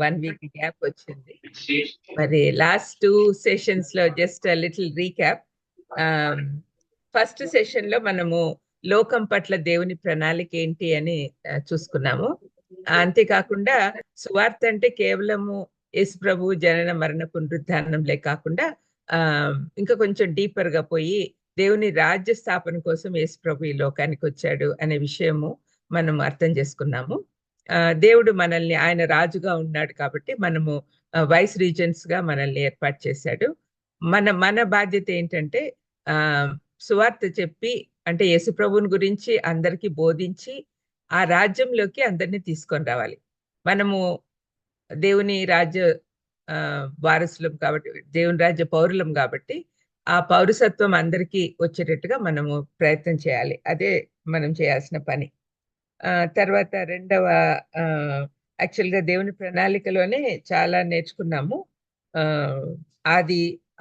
1 week gap వచ్చింది. మరి last 2 sessions లో just little recap. First session లో మనము లోకం పట్ల దేవుని ప్రణాళిక ఏంటి అని చూసుకున్నాము. అంతేకాకుండా సువార్త అంటే కేవలము యేసు ప్రభు జనన మరణ పునరుద్ధానంలే కాకుండా ఇంకా కొంచెం డీపర్ గా పోయి దేవుని రాజ్య స్థాపన కోసం యేసు ప్రభు ఈ లోకానికి వచ్చాడు అనే విషయము మనం అర్థం చేసుకున్నాము. దేవుడు మనల్ని, ఆయన రాజుగా ఉన్నాడు కాబట్టి మనము వైస్ రీజన్స్ గా మనల్ని ఏర్పాటు చేశాడు. మన బాధ్యత ఏంటంటే సువార్త చెప్పి, అంటే యేసు ప్రభువుని గురించి అందరికీ బోధించి ఆ రాజ్యంలోకి అందరినీ తీసుకొని రావాలి. మనము దేవుని రాజ్య వారసులం కాబట్టి, దేవుని రాజ్య పౌరులం కాబట్టి ఆ పౌరసత్వం అందరికీ వచ్చేటట్టుగా మనము ప్రయత్నం చేయాలి. అదే మనం చేయాల్సిన పని. తర్వాత రెండవ యాక్చువల్గా దేవుని ప్రణాళికలోనే చాలా నేర్చుకున్నాము.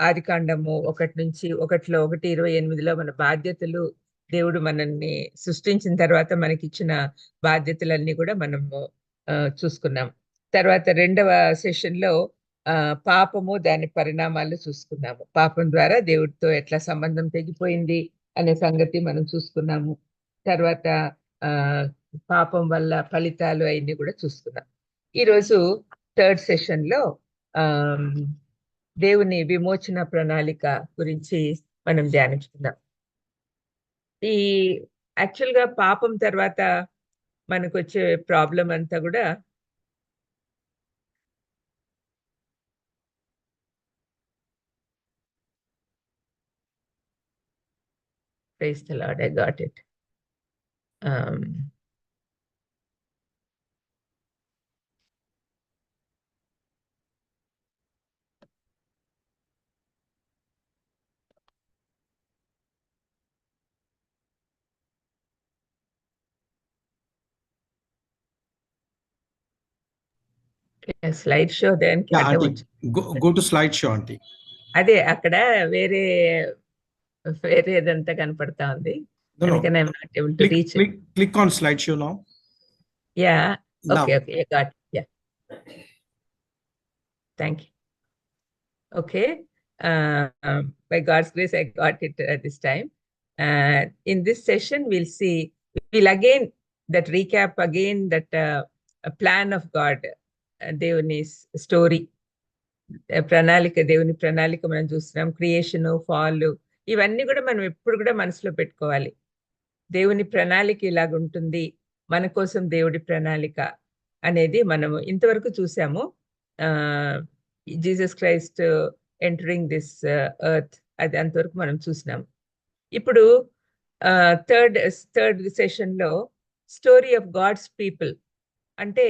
ఆది కాండము 1:1-1:28లో మన బాధ్యతలు, దేవుడు మనల్ని సృష్టించిన తర్వాత మనకిచ్చిన బాధ్యతలన్నీ కూడా మనము చూసుకున్నాం. తర్వాత రెండవ సెషన్లో పాపము, దాని పరిణామాలు చూసుకున్నాము. పాపం ద్వారా దేవుడితో ఎట్లా సంబంధం తెగిపోయింది అనే సంగతి మనం చూసుకున్నాము. తర్వాత పాపం వల్ల ఫలితాలు అవన్నీ కూడా చూసుకున్నాం. ఈరోజు థర్డ్ సెషన్లో దేవుని విమోచన ప్రణాళిక గురించి మనం ధ్యానించుకుందాం. ఈ యాక్చువల్గా పాపం తర్వాత మనకు వచ్చే ప్రాబ్లం అంతా కూడా Praise the Lord, I got it. Slide show దానికి go to slide show aunty. అదే అక్కడ వేరేదంతా కనపడతా ఉంది. అందుకని I'm not able to reach it. Click on slide show now. Yeah. Now. Okay, I got it. Yeah. Thank you. Okay. By God's grace, I got it this time. In this session, we'll again recap again that a plan of God, దేవుని story, దేవుని ప్రణాళిక మనం చూస్తున్నాం. Creation, fall, ఇవన్నీ కూడా మనం ఎప్పుడు కూడా మనసులో పెట్టుకోవాలి. దేవుని ప్రణాళిక ఇలాగుంటుంది, మన కోసం దేవుడి ప్రణాళిక అనేది మనము ఇంతవరకు చూసాము. Jesus Christ entering this earth, అది అంతవరకు మనం చూసినాం. ఇప్పుడు థర్డ్ సెషన్లో స్టోరీ ఆఫ్ గాడ్స్ పీపుల్, అంటే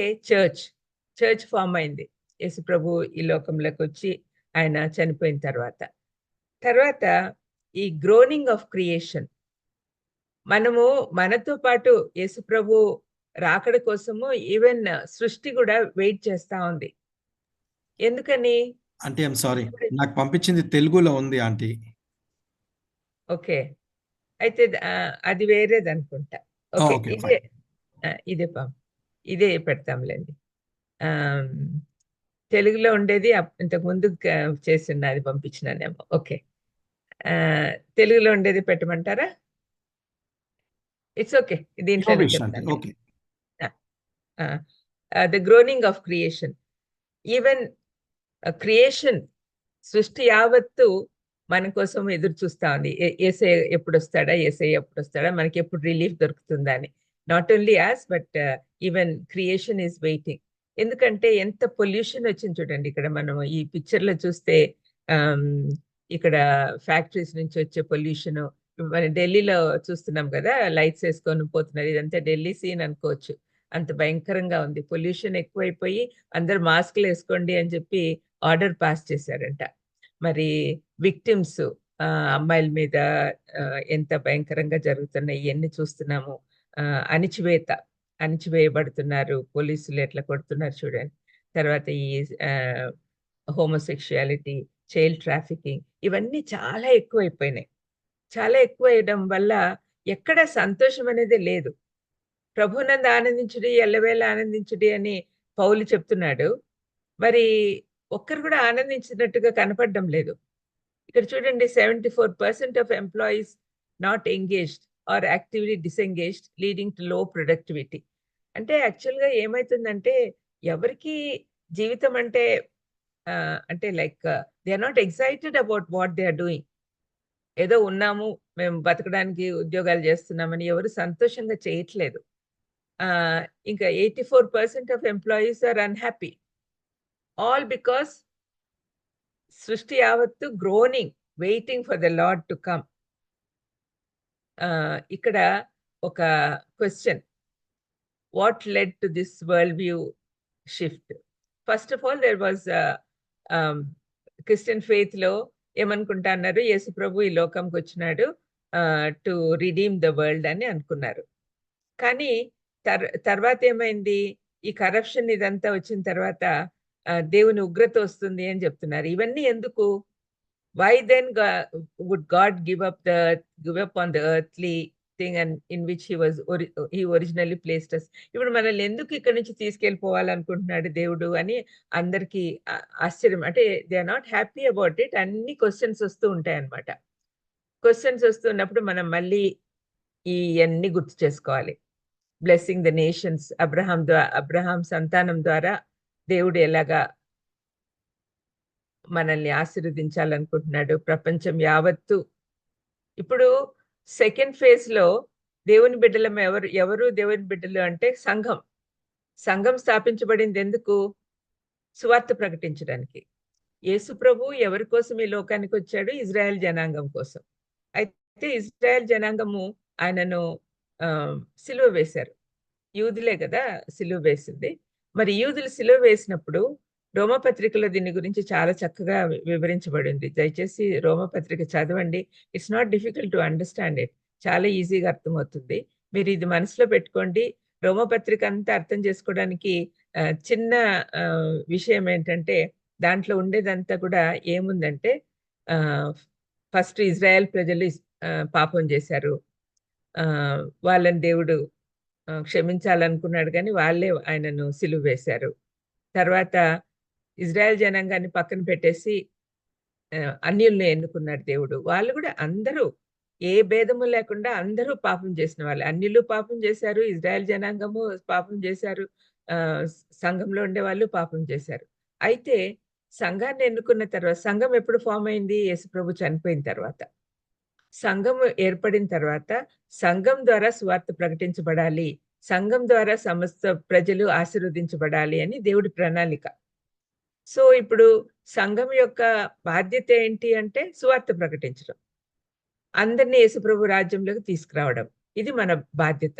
చర్చ్ ఫామ్ అయింది యేసు ప్రభు ఈ లోకంలోకి వచ్చి ఆయన చనిపోయిన తర్వాత ఈ గ్రోనింగ్ ఆఫ్ క్రియేషన్, మనతో పాటు యేసు ప్రభు రాకడ కోసము ఈవెన్ సృష్టి కూడా వెయిట్ చేస్తా ఉంది. ఎందుకని అంటే ఐఎమ్ సారీ, నాకు పంపించింది తెలుగులో ఉంది ఆంటీ. ఓకే, అయితే అది వేరేది అనుకుంటా. ఓకే, ఇదే పెడతాంలేండి. తెలుగులో ఉండేది ఇంతకు ముందు చేసిన అది పంపించినానేమో. ఓకే, తెలుగులో ఉండేది పెట్టమంటారా? ఇట్స్ ఓకే, దీంట్లోనే చెప్తాను. The groaning of creation, even creation, సృష్టి యావత్తు మన కోసం ఎదురు చూస్తా ఉంది. ఏసై ఎప్పుడు వస్తాడా, మనకి ఎప్పుడు రిలీఫ్ దొరుకుతుందా అని. Not only us but even creation is waiting. ఎందుకంటే ఎంత పొల్యూషన్ వచ్చింది చూడండి. ఇక్కడ మనం ఈ పిక్చర్లో చూస్తే ఇక్కడ ఫ్యాక్టరీస్ నుంచి వచ్చే పొల్యూషన్, మన ఢిల్లీలో చూస్తున్నాం కదా, లైట్స్ వేసుకొని పోతున్నారు. ఇదంతా ఢిల్లీ సీన్ అనుకోవచ్చు, అంత భయంకరంగా ఉంది. పొల్యూషన్ ఎక్కువైపోయి అందరు మాస్క్లు వేసుకోండి అని చెప్పి ఆర్డర్ పాస్ చేశారంట. మరి విక్టిమ్స్, అమ్మాయిల మీద ఎంత భయంకరంగా జరుగుతున్నాయి ఇవన్నీ చూస్తున్నాము. అణిచివేయబడుతున్నారు, పోలీసులు ఎట్లా కొడుతున్నారు చూడండి. తర్వాత ఈ హోమోసెక్షువాలిటీ, చైల్డ్ ట్రాఫికింగ్, ఇవన్నీ చాలా ఎక్కువైపోయినాయి. చాలా ఎక్కువయడం వల్ల ఎక్కడ సంతోషం అనేది లేదు. ప్రభునందు ఆనందించుడి, ఎల్లవేళ ఆనందించుడి అని పౌలు చెప్తున్నాడు. మరి ఒక్కరు కూడా ఆనందించినట్టుగా కనపడడం లేదు. ఇక్కడ చూడండి 74% of employees not engaged or actively disengaged leading to low productivity. అంటే యాక్చువల్‌గా ఏమైతుందంటే ఎవరికీ జీవితం అంటే అంటే like they are not excited about what they are doing. ఏదో ఉన్నాము, మేము బతకడానికి ఉద్యోగాలు చేస్తున్నామని ఎవరు సంతోషంగా చేయట్లేదు. ఇంకా 84% of employees are unhappy. All because సృష్టి యావత్తు groaning, waiting for the Lord to come. ఇక్కడ ఒక question, what led to this world view shift? First of all there was Christian ఫెయిత్‌లో ఏమనుకుంటా అన్నారు, యేసు ప్రభు ఈ లోకంకి వచ్చినాడు టు రిడీమ్ ద వరల్డ్ అని అనుకున్నారు. కానీ తర్వాత ఏమైంది? ఈ కరప్షన్ ఇదంతా వచ్చిన తర్వాత దేవుని ఉగ్రత వస్తుంది అని చెప్తున్నారు. ఇవన్నీ ఎందుకు? Why then would God give up on the earthly thing and in which he originally placed us. ఇప్పుడు మనల్ని ఎందుకు ఇక్కడి నుంచి తీసుకెళ్ళిపోవాలనుకుంటున్నాడు దేవుడు అని అందరికీ ఆశ్చర్యం. అంటే they are not happy about it. అన్ని క్వెషన్స్ వస్తూ ఉంటాయన్నమాట. క్వెషన్స్ వస్తున్నప్పుడు మనం మళ్ళీ ఇయన్నీ గుర్తు చేసుకోవాలి. బ్లెస్సింగ్ ద నేషన్స్, అబ్రహాం సంతానం ద్వారా దేవుడు ఎలాగా మనల్ని ఆశీర్వదించాలనుకుంటున్నాడు ప్రపంచం యావత్తు. ఇప్పుడు సెకండ్ ఫేజ్‌లో దేవుని బిడ్డలం ఎవరు దేవుని బిడ్డలు అంటే సంఘం. సంఘం స్థాపించబడింది ఎందుకు? సువార్త ప్రకటించడానికి. యేసు ప్రభు ఎవరి కోసం ఈ లోకానికి వచ్చాడు? ఇజ్రాయెల్ జనాంగం కోసం. అయితే ఇజ్రాయెల్ జనాంగము ఆయనను సిలువ వేశారు. యూదులే కదా సిలువ వేసింది. మరి యూదులు సిలువ వేసినప్పుడు రోమపత్రికలో దీని గురించి చాలా చక్కగా వివరించబడింది. దయచేసి రోమపత్రిక చదవండి. It's not difficult to understand it. చాలా ఈజీగా అర్థమవుతుంది. మీరు ఇది మనసులో పెట్టుకోండి. రోమపత్రిక అంతా అర్థం చేసుకోవడానికి చిన్న విషయం ఏంటంటే దాంట్లో ఉండేదంతా కూడా ఏముందంటే ఫస్ట్ ఇజ్రాయెల్ ప్రజలు పాపం చేశారు. వాళ్ళని దేవుడు క్షమించాలనుకున్నాడు గానీ, వాళ్ళే ఆయనను సిలువ వేశారు. తర్వాత ఇజ్రాయెల్ జనాంగాన్ని పక్కన పెట్టేసి అన్యుల్ని ఎన్నుకున్నాడు దేవుడు. వాళ్ళు గూడా అందరూ ఏ భేదము లేకుండా అందరూ పాపం చేసిన వాళ్ళే. అన్యులు పాపం చేశారు, ఇజ్రాయెల్ జనాంగము పాపం చేశారు, సంఘంలో ఉండేవాళ్ళు పాపం చేశారు. అయితే సంఘాన్ని ఎన్నుకున్న తర్వాత సంఘం ఎప్పుడు ఫార్మ్ అయింది? యేసుప్రభు చనిపోయిన తర్వాత. సంఘం ఏర్పడిన తర్వాత సంఘం ద్వారా సువార్త ప్రకటించబడాలి. సంఘం ద్వారా సమస్త ప్రజలు ఆశీర్వదించబడాలి అని దేవుడి ప్రణాళిక. సో, ఇప్పుడు సంఘం యొక్క బాధ్యత ఏంటి అంటే సువార్త ప్రకటించడం. అందరిని యేసుప్రభు రాజ్యంలోకి తీసుకురావడం. ఇది మన బాధ్యత.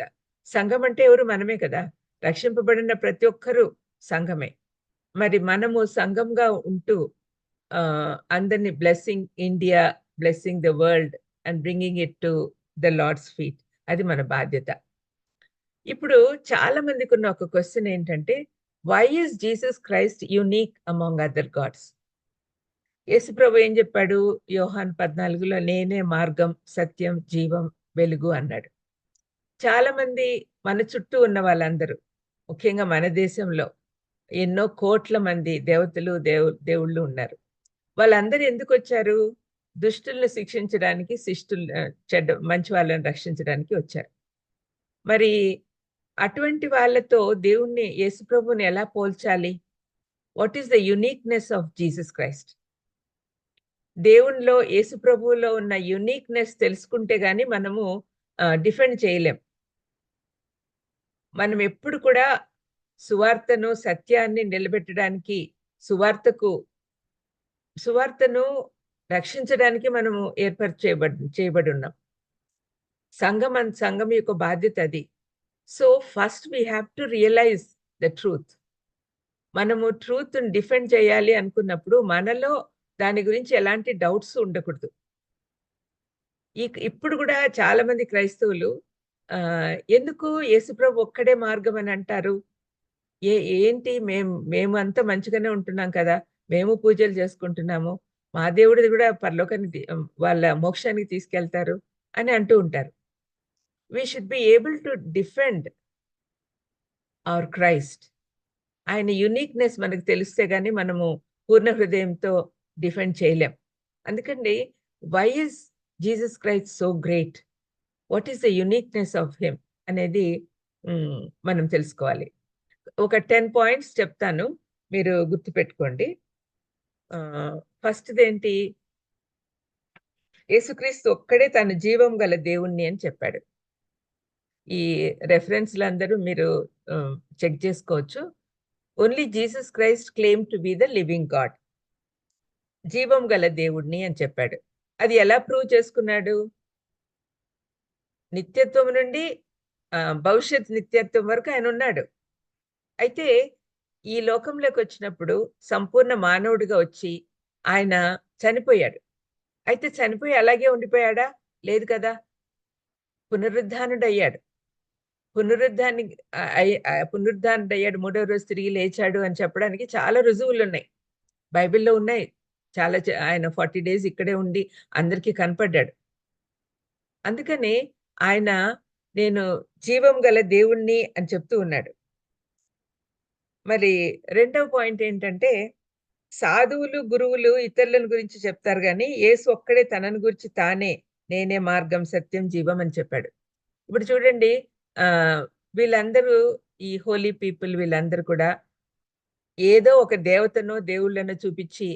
సంఘం అంటే ఎవరు? మనమే కదా! రక్షింపబడిన ప్రతి ఒక్కరు సంఘమే. మరి మనము సంఘంగా ఉంటూ అందరిని blessing India, blessing the world and bringing it to the Lord's feet. అది మన బాధ్యత. ఇప్పుడు చాలా మందికున్న ఒక క్వెషన్ ఏంటంటే, why is Jesus Christ unique among other gods? యేసుప్రభు ఏం చెప్పాడు? యోహాను 14లో నేనే మార్గం, సత్యం, జీవం, వెలుగు అన్నాడు. చాలా మంది మన చుట్టూ ఉన్న వాళ్ళందరూ, ముఖ్యంగా మన దేశంలో ఎన్నో కోట్ల మంది దేవతలు, దేవుళ్ళు ఉన్నారు. వాళ్ళందరూ ఎందుకొచ్చారు? దుష్టులను శిక్షించడానికి, మంచి వాళ్ళని రక్షించడానికి వచ్చారు. మరి అటువంటి వాళ్ళతో దేవుణ్ణి, యేసుప్రభుని ఎలా పోల్చాలి? What is the uniqueness of Jesus Christ? దేవునిలో, యేసుప్రభువులో ఉన్న యూనిక్‌నెస్ తెలుసుకుంటే గాని మనము డిఫెండ్ చేయలేం. మనం ఎప్పుడు కూడా సువార్తను, సత్యాన్ని నిలబెట్టడానికి, సువార్తను రక్షించడానికి మనము చేయబడి ఉన్నాం. సంఘం యొక్క బాధ్యత అది. So, first we have to realize the truth. మనము ట్రూత్‌ని డిఫెండ్ చేయాలి అనుకున్నప్పుడు మనలో దాని గురించి ఎలాంటి డౌట్స్ ఉండకూడదు. ఇప్పుడు గూడా చాలా మంది క్రైస్తవులు ఎందుకు యేసుప్రభు ఒక్కడే మార్గం అని అంటారు? ఏంటి మేము అంతా మంచిగానే ఉంటున్నాం కదా! మేము పూజలు చేసుకుంటున్నాము. మా దేవుడిది గూడా పరలోకానికి వాళ్ళ మోక్షానికి తీసుకెళ్తారు అని అంటూ ఉంటారు. We should be able to defend our Christ. ఆయన యునిక్నెస్ మనకు తెలిస్తే గానీ మనము పూర్ణ హృదయంతో డిఫెండ్ చేయలేం. అందుకండి why is Jesus Christ so great? What is the uniqueness of him అనేది మనం తెలుసుకోవాలి. ఒక 10 పాయింట్స్ చెప్తాను. మీరు గుర్తుపెట్టుకోండి. ఫస్ట్‌దేంటి? యేసుక్రీస్తు ఒక్కడే తను జీవం గల దేవుణ్ణి అని చెప్పాడు. ఈ రెఫరెన్స్‌లందరూ మీరు చెక్ చేసుకోవచ్చు. Only Jesus Christ claim to be the living God. జీవం గల దేవుడిని అని చెప్పాడు. అది ఎలా ప్రూవ్ చేసుకున్నాడు? నిత్యత్వం నుండి భవిష్యత్ నిత్యత్వం వరకు ఆయన ఉన్నాడు. అయితే ఈ లోకంలోకొచ్చినప్పుడు సంపూర్ణ మానవుడిగా వచ్చి ఆయన చనిపోయాడు. అయితే చనిపోయి అలాగే ఉండిపోయాడా? లేదు కదా! పునరుద్ధానుడయ్యాడు. పునరుద్ధానుడయ్యాడు. మూడో రోజు తిరిగి లేచాడు అని చెప్పడానికి చాలా రుజువులున్నాయి. బైబిల్‌లో ఉన్నాయి. చాలా ఆయన 40 డేస్ ఇక్కడే ఉండి అందరికీ కనపడ్డాడు. అందుకని ఆయన నేను జీవం గల దేవుణ్ణి అని చెప్తూ ఉన్నాడు. మరి రెండవ పాయింట్ ఏంటంటే, సాధువులు, గురువులు ఇతరులను గురించి చెప్తారు గానీ, యేసు ఒక్కడే తనను గురించి తానే నేనే మార్గం, సత్యం, జీవం అని చెప్పాడు. ఇప్పుడు చూడండి వీళ్ళందరూ ఈ హోలీ పీపుల్ వీళ్ళందరూ కూడా ఏదో ఒక దేవతనో, దేవుళ్ళనో చూపిచ్చి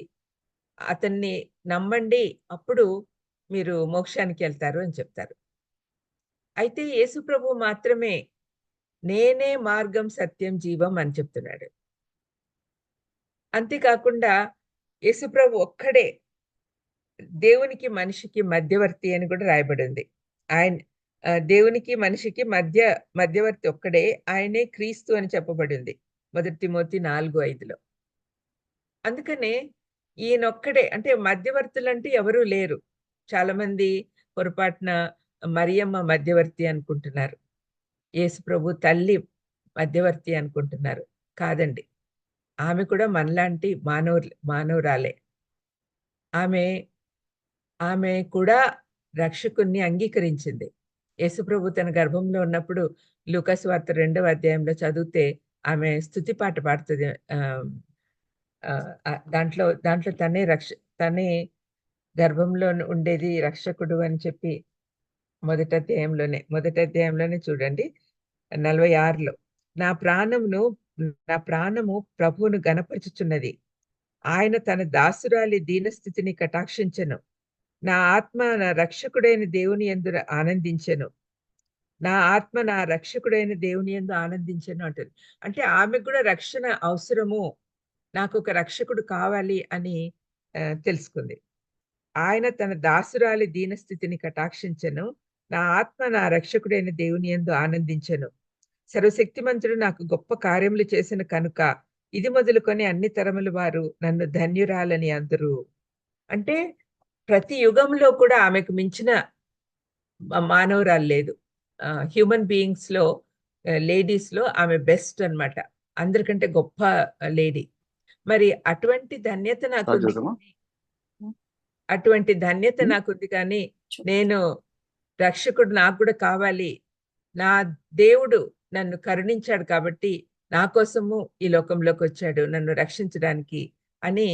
అతన్ని నమ్మండి అప్పుడు మీరు మోక్షానికెళ్తారు అని చెప్తారు. అయితే యేసు ప్రభువు మాత్రమే నేనే మార్గం, సత్యం, జీవం అని చెప్తున్నాడు. అంతేకాకుండా యేసుప్రభు ఒక్కడే దేవునికి, మనిషికి మధ్యవర్తి అని కూడా రాయబడింది. ఆయన దేవునికి, మనిషికి మధ్యవర్తి ఒక్కడే. ఆయనే క్రీస్తు అని చెప్పబడింది. 1 తిమోతి 4:5లో. అందుకనే ఈయనొక్కడే అంటే మధ్యవర్తులంటే ఎవరూ లేరు. చాలామంది పొరపాటున మరియమ్మ మధ్యవర్తి అనుకుంటున్నారు. యేసుప్రభు తల్లి మధ్యవర్తి అనుకుంటున్నారు. కాదండి. ఆమె కూడా మనలాంటి మానవురాలే. ఆమె కూడా రక్షకుడిని అంగీకరించింది. యేసుప్రభు తన గర్భంలో ఉన్నప్పుడు లూకాసు వార్త 2వ అధ్యాయంలో చదివితే ఆమె స్తుతి పాట పాడుతది. దాంట్లో తనే గర్భంలో ఉండేది రక్షకుడు అని చెప్పి మొదటి అధ్యాయంలోనే చూడండి 46లో నా ప్రాణము ప్రభువును గణపరచుచున్నది. ఆయన తన దాసురాలి దీనస్థితిని కటాక్షించెను. నా ఆత్మ నా రక్షకుడైన దేవుని యందు ఆనందించెను. నా ఆత్మ నా రక్షకుడైన దేవుని యందు ఆనందించెను అంటుంది. అంటే ఆమెకు కూడా రక్షణ అవసరము. నాకొక రక్షకుడు కావాలి అని తెలుసుకుంది. ఆయన తన దాసురాలి దీనస్థితిని కటాక్షించెను. నా ఆత్మ నా రక్షకుడైన దేవుని యందు ఆనందించెను. సర్వశక్తిమంతుడు నాకు గొప్ప కార్యములు చేసిన కనుక ఇది మొదలుకొని అన్ని తరముల వారు నన్ను ధన్యురాలని అందరూ. అంటే ప్రతి యుగంలో కూడా ఆమెకు మించిన మానవురాలు లేదు. హ్యూమన్ బీయింగ్స్‌లో లేడీస్‌లో ఆమె బెస్ట్ అన్నమాట. అందరికంటే గొప్ప లేడీ. మరి అటువంటి ధన్యత నాకుంది. కానీ నేను రక్షకుడు నాకు కూడా కావాలి. నా దేవుడు నన్ను కరుణించాడు కాబట్టి నా కోసము ఈ లోకంలోకొచ్చాడు నన్ను రక్షించడానికి అని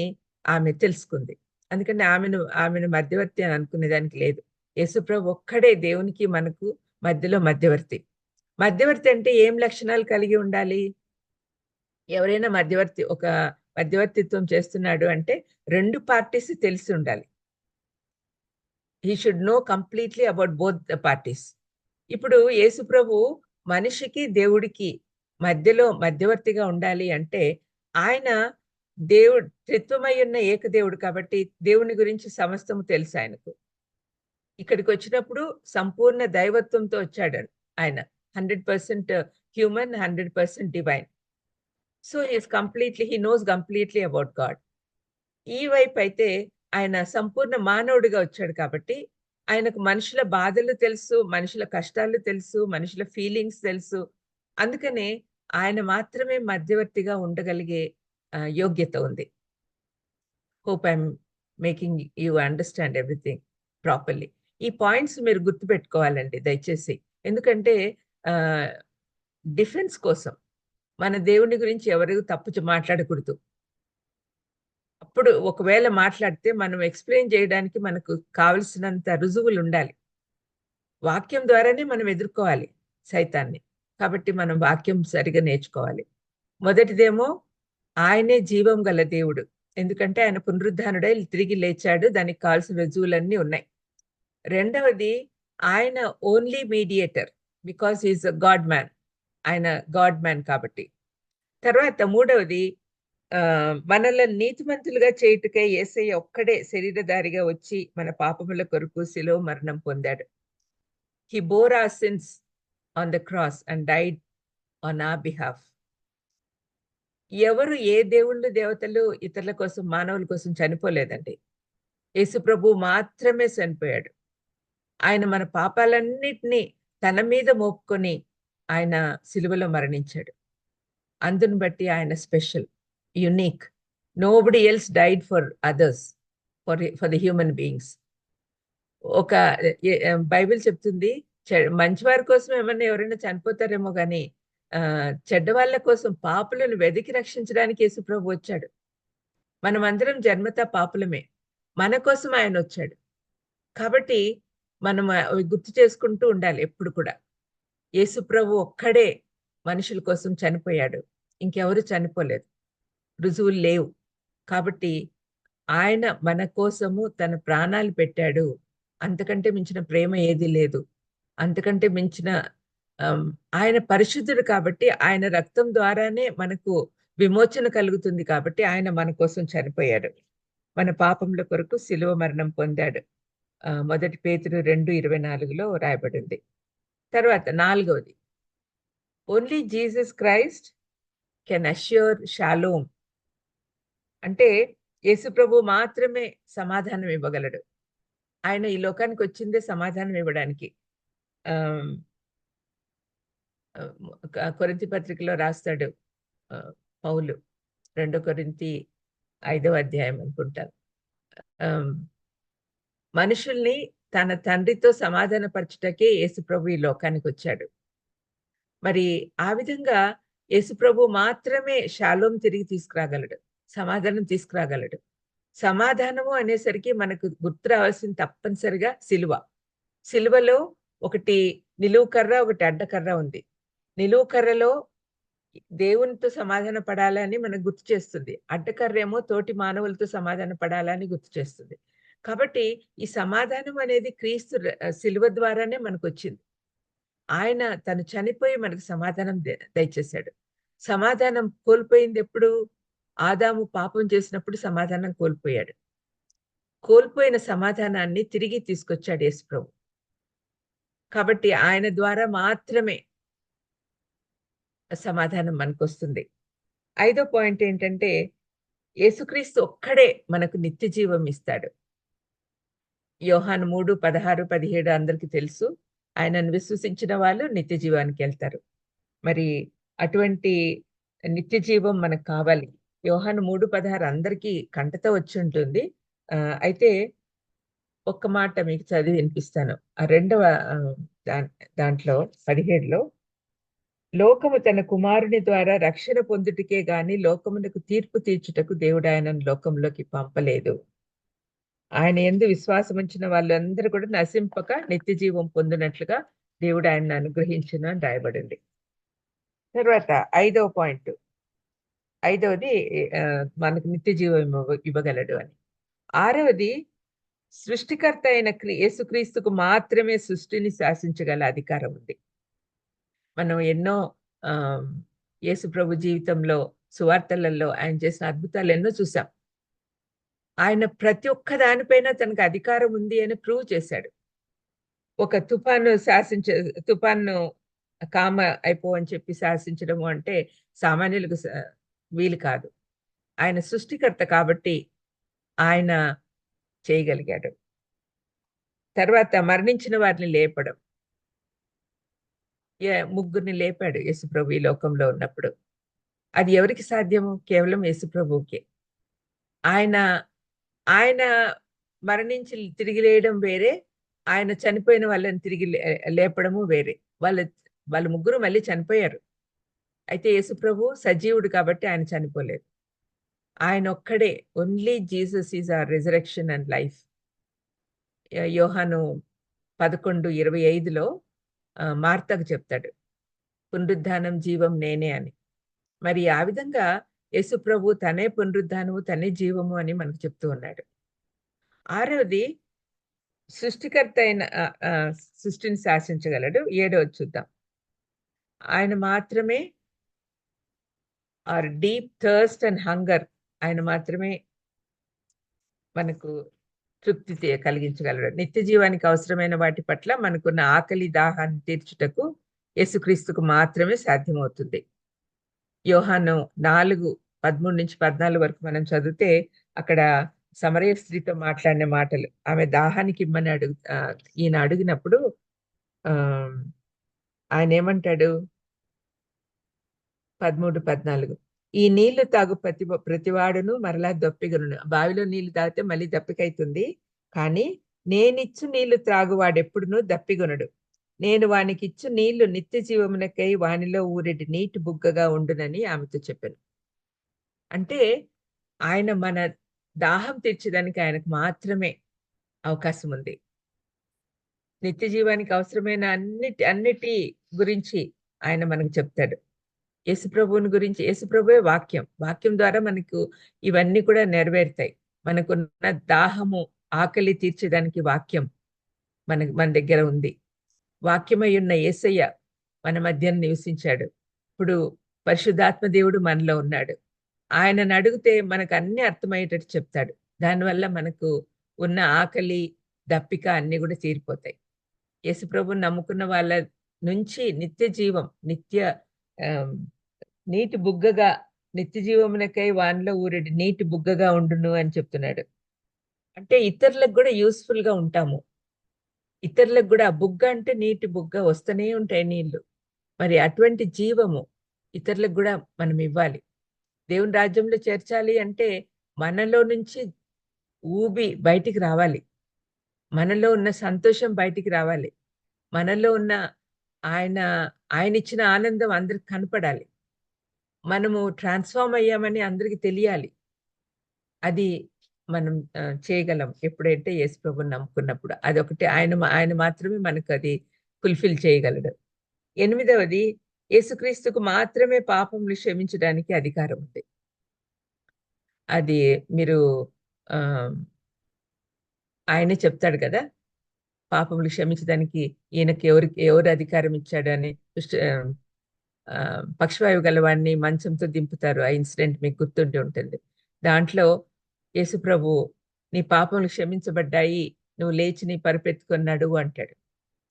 ఆమె తెలుసుకుంది. అందుకని ఆమెను మధ్యవర్తి అని అనుకునేదానికి లేదు. యేసుప్రభు ఒక్కడే దేవునికి మనకు మధ్యలో మధ్యవర్తి. మధ్యవర్తి అంటే ఏం లక్షణాలు కలిగి ఉండాలి? ఎవరైనా మధ్యవర్తిత్వం చేస్తున్నాడు అంటే 2 పార్టీస్ తెలిసి ఉండాలి. He should know completely about both the parties. ఇప్పుడు యేసుప్రభు మనిషికి, దేవుడికి మధ్యలో మధ్యవర్తిగా ఉండాలి అంటే ఆయన త్రిత్వమై ఉన్న ఏకదేవుడు కాబట్టి దేవుని గురించి సమస్తము తెలుసు ఆయనకు. ఇక్కడికొచ్చినప్పుడు సంపూర్ణ దైవత్వంతో వచ్చాడు ఆయన. 100% human, 100% divine. So, he nose completely about God. ఈ వైపయితే ఆయన సంపూర్ణ మానవుడిగా వచ్చాడు కాబట్టి, ఆయనకు మనుషుల బాధలు తెలుసు, మనుషుల కష్టాలు తెలుసు, మనుషుల ఫీలింగ్స్ తెలుసు. అందుకనే ఆయన మాత్రమే మధ్యవర్తిగా ఉండగలిగే యోగ్యత ఉంది. Hope I am making you understand everything properly. ఈ పాయింట్స్ మీరు గుర్తుపెట్టుకోవాలండి దయచేసి. ఎందుకంటే డిఫెన్స్ కోసం. మన దేవుని గురించి ఎవరు తప్పు మాట్లాడకూడదు. అప్పుడు ఒకవేళ మాట్లాడితే మనం ఎక్స్‌ప్లెయిన్ చేయడానికి మనకు కావాల్సినంత రుజువులు ఉండాలి. వాక్యం ద్వారానే మనం ఎదుర్కోవాలి సైతాన్ని. కాబట్టి మనం వాక్యం సరిగ్గా నేర్చుకోవాలి. మొదటిదేమో ఆయనే జీవం గల దేవుడు. ఎందుకంటే ఆయన పునరుద్ధానుడై తిరిగి లేచాడు. దానికి కావాల్సిన రుజువులన్నీ ఉన్నాయి. రెండవది ఆయన only mediator. Because he is a God man. ఆయన గాడ్ మ్యాన్ కాబట్టి. తర్వాత మూడవది మనలను నీతిమంతులుగా చేయుటకై యేసయ్య ఒక్కడే శరీరధారిగా వచ్చి మన పాపముల కొరకు శిలువ మరణం పొందాడు. He bore our sins on the cross and died on our behalf. ఎవరు ఏ దేవుళ్ళు దేవతలు ఇతరుల కోసం మానవుల కోసం చనిపోలేదండి. యేసు ప్రభు మాత్రమే చనిపోయాడు. ఆయన మన పాపాలన్నిటినీ తన మీద మోపుకొని ఆయన సిలువలో మరణించాడు. అందుని బట్టి ఆయన special, unique. Nobody else died for others, for the human beings. ఒక బైబిల్ చెప్తుంది, మంచివారి కోసం ఏమన్నా ఎవరైనా చనిపోతారేమో గాని చెడ్డవాళ్ళ కోసం, పాపులను వెదికి రక్షించడానికి యేసు ప్రభు వచ్చాడు. మనమందరం జన్మతా పాపులమే. మన కోసం ఆయన వచ్చాడు. కాబట్టి మనం గుర్తు చేసుకుంటూ ఉండాలి ఎప్పుడు కూడా. యేసు ప్రభు ఒక్కడే మనుషుల కోసం చనిపోయాడు. ఇంకెవరు చనిపోలేదు. రుజువులు లేవు. కాబట్టి ఆయన మన కోసము తన ప్రాణాలు పెట్టాడు. అంతకంటే మించిన ప్రేమ ఏది లేదు. అంతకంటే మించిన ఆయన పరిశుద్ధుడు కాబట్టి ఆయన రక్తం ద్వారానే మనకు విమోచన కలుగుతుంది కాబట్టి ఆయన మన కోసం చనిపోయాడు. మన పాపముల కొరకు శిలువ మరణం పొందాడు. మొదటి పేతురు 2:24లో రాయబడింది. తర్వాత నాలుగవది, only Jesus Christ can assure shalom. అంటే యేసు ప్రభు మాత్రమే సమాధానం ఇవ్వగలడు. ఆయన ఈ లోకానికి వచ్చిందే సమాధానం ఇవ్వడానికి. కొరింథీ పత్రికలో రాస్తాడు పౌలు, 2 కొరింథీ 5వ అధ్యాయం అనుకుంటాను. మనుషుల్ని తన తండ్రితో సమాధానపరచుటకే యేసు ప్రభు ఈ లోకానికి వచ్చాడు. మరి ఆ విధంగా యేసు ప్రభు మాత్రమే షాలోమ్ తిరిగి తీసుకురాగలడు, సమాధానం తీసుకురాగలడు. సమాధానము అనేసరికి మనకు గుర్తు రావాల్సింది తప్పనిసరిగా సిలువ. సిలువలో ఒకటి నిలువు కర్ర, ఒకటి అడ్డకర్ర ఉంది. నిలువు కర్రలో దేవునితో సమాధాన పడాలని మనకు గుర్తు చేస్తుంది. అడ్డకర్ర ఏమో తోటి మానవులతో సమాధాన పడాలని గుర్తు చేస్తుంది. కాబట్టి ఈ సమాధానం అనేది క్రీస్తు సిలువ ద్వారానే మనకు వచ్చింది. ఆయన తను చనిపోయి మనకు సమాధానం దయచేశాడు. సమాధానం కోల్పోయింది ఎప్పుడు? ఆదాము పాపం చేసినప్పుడు సమాధానం కోల్పోయాడు. కోల్పోయిన సమాధానాన్ని తిరిగి తీసుకొచ్చాడు యేసు ప్రభు. కాబట్టి ఆయన ద్వారా మాత్రమే సమాధానం మనకొస్తుంది. 5వ పాయింట్ ఏంటంటే, యేసుక్రీస్తు ఒక్కడే మనకు నిత్య జీవం ఇస్తాడు. యోహాను 3:16-17 అందరికీ తెలుసు. ఆయనను విశ్వసించిన వాళ్ళు నిత్య జీవానికి వెళ్తారు. మరి అటువంటి నిత్య జీవం మనకు కావాలి. యోహాను 3:16 అందరికీ కంటతో వచ్చి ఉంటుంది. అయితే ఒక్క మాట మీకు చదివి వినిపిస్తాను. ఆ 2వ దాంట్లో 17లో, లోకము తన కుమారుని ద్వారా రక్షణ పొందుటకే గాని లోకమునకు తీర్పు తీర్చుటకు దేవుడు ఆయనను లోకంలోకి పంపలేదు. ఆయన యందు విశ్వాసం ఉంచిన వాళ్ళందరూ కూడా నశింపక నిత్య జీవం పొందినట్లుగా దేవుడు ఆయన్ని అనుగ్రహించిన అని రాయబడింది. తర్వాత 5వ పాయింట్, 5వది మనకు నిత్య జీవం ఇవ్వగలడు అని. 6వది, సృష్టికర్త అయిన యేసుక్రీస్తుకు మాత్రమే సృష్టిని శాసించగల అధికారం ఉంది. మనం ఎన్నో యేసు ప్రభు జీవితంలో, సువార్తలలో ఆయన చేసిన అద్భుతాలు ఎన్నో చూసాం. ఆయన ప్రతి ఒక్క దానిపైన తనకు అధికారం ఉంది అని ప్రూవ్ చేశాడు. ఒక తుఫాను కామ అయిపోవని చెప్పి శాసించడము అంటే సామాన్యులకు వీలు కాదు. ఆయన సృష్టికర్త కాబట్టి ఆయన చేయగలిగాడు. తర్వాత మరణించిన వారిని లేపడం. ముగ్గురిని లేపాడు యేసు ప్రభు ఈ లోకంలో ఉన్నప్పుడు. అది ఎవరికి సాధ్యము? కేవలం యేసు ప్రభువుకే. ఆయన మరణించి తిరిగి లేయడం వేరే, ఆయన చనిపోయిన వాళ్ళని తిరిగి లేపడము వేరే. వాళ్ళు ముగ్గురు మళ్ళీ చనిపోయారు. అయితే యేసుప్రభు సజీవుడు కాబట్టి ఆయన చనిపోలేదు. ఆయన ఒక్కడే, only Jesus is our resurrection and life. యోహాను 11:25లో మార్తకు చెప్తాడు, పునరుద్ధానం జీవం నేనే అని. మరి ఆ విధంగా యేసుప్రభు తనే పునరుద్ధానము, తనే జీవము అని మనకు చెప్తూ ఉన్నాడు. ఆరవది, సృష్టికర్త అయిన సృష్టిని శాసించగలడు. ఏడవది చూద్దాం. ఆయన మాత్రమే డీప్ థర్స్ట్ అండ్ హంగర్, ఆయన మాత్రమే మనకు తృప్తి కలిగించగలడు. నిత్య జీవానికి అవసరమైన వాటి పట్ల మనకున్న ఆకలి దాహాన్ని తీర్చుటకు యేసుక్రీస్తుకు మాత్రమే సాధ్యమవుతుంది. యోహాను 4:13-14 వరకు మనం చదివితే అక్కడ సమరయ స్త్రీతో మాట్లాడిన మాటలు, ఆమె దాహానికి ఇమ్మని ఈయన అడిగినప్పుడు ఆయన ఏమంటాడు? 13-14, ఈ నీళ్లు తాగు ప్రతివాడును మరలా దప్పిగొనును. బావిలో నీళ్లు తాగితే మళ్ళీ దప్పికైతుంది, కానీ నేనిచ్చు నీళ్లు త్రాగువాడెప్పుడునూ దప్పిగొనడు. నేను వానికిచ్చు నీళ్లు నిత్య జీవమునకై వానిలో ఊరెడి నీటి బుగ్గగా ఉండునని ఆమెతో చెప్పాను. అంటే ఆయన మన దాహం తీర్చడానికి ఆయనకు మాత్రమే అవకాశం ఉంది. నిత్య జీవానికి అవసరమైన అన్నిటి గురించి ఆయన మనకు చెప్తాడు. యేసుప్రభువుని గురించి, యేసుప్రభువే వాక్యం. వాక్యం ద్వారా మనకు ఇవన్నీ కూడా నెరవేరుతాయి. మనకున్న దాహము, ఆకలి తీర్చేదానికి వాక్యం మన దగ్గర ఉంది. వాక్యమై ఉన్న యేసయ్య మన మధ్యన నివసించాడు. ఇప్పుడు పరిశుద్ధాత్మ దేవుడు మనలో ఉన్నాడు. ఆయనను అడిగితే మనకు అన్నీ అర్థమయ్యేటట్టు చెప్తాడు. దానివల్ల మనకు ఉన్న ఆకలి, దప్పిక అన్నీ కూడా తీరిపోతాయి. యేసుప్రభుని నమ్ముకున్న వాళ్ళ నుంచి నిత్య జీవం, నీటి బుగ్గగా, నిత్య జీవమునకై వానిలో ఊరెడి నీటి బుగ్గగా ఉండును అని చెప్తున్నాడు. అంటే ఇతరులకు కూడా యూస్ఫుల్ గా ఉంటాము. ఇతరులకు కూడా బుగ్గ అంటే నీటి బుగ్గ, వస్తూనే ఉంటాయి నీళ్లు. మరి అటువంటి జీవము ఇతరులకు కూడా మనం ఇవ్వాలి. దేవుని రాజ్యంలో చేర్చాలి అంటే మనలో నుంచి ఊబి బయటికి రావాలి. మనలో ఉన్న సంతోషం బయటికి రావాలి. మనలో ఉన్న ఆయన ఇచ్చిన ఆనందం అందరికి కనపడాలి. మనము ట్రాన్స్ఫార్మ్ అయ్యామని అందరికి తెలియాలి. అది మనం చేయగలం ఎప్పుడైతే యేసు ప్రభువుని నమ్ముకున్నప్పుడు. అదొకటి, ఆయన మాత్రమే మనకు అది ఫుల్ఫిల్ చేయగలడు. 8వది, యేసుక్రీస్తుకు మాత్రమే పాపములు క్షమించడానికి అధికారం ఉంది. అది మీరు ఆయనే చెప్తాడు కదా, పాపములు క్షమించడానికి ఈయనకి ఎవరు అధికారం ఇచ్చాడు అని. పక్షవాయువు గలవాడిని మంచంతో దింపుతారు. ఆ ఇన్సిడెంట్ మీకు గుర్తుండి ఉంటుంది. దాంట్లో యేసుప్రభు, నీ పాపములు క్షమించబడ్డాయి, నువ్వు లేచి నీ పరుపెత్తుకొని నడువు అంటాడు.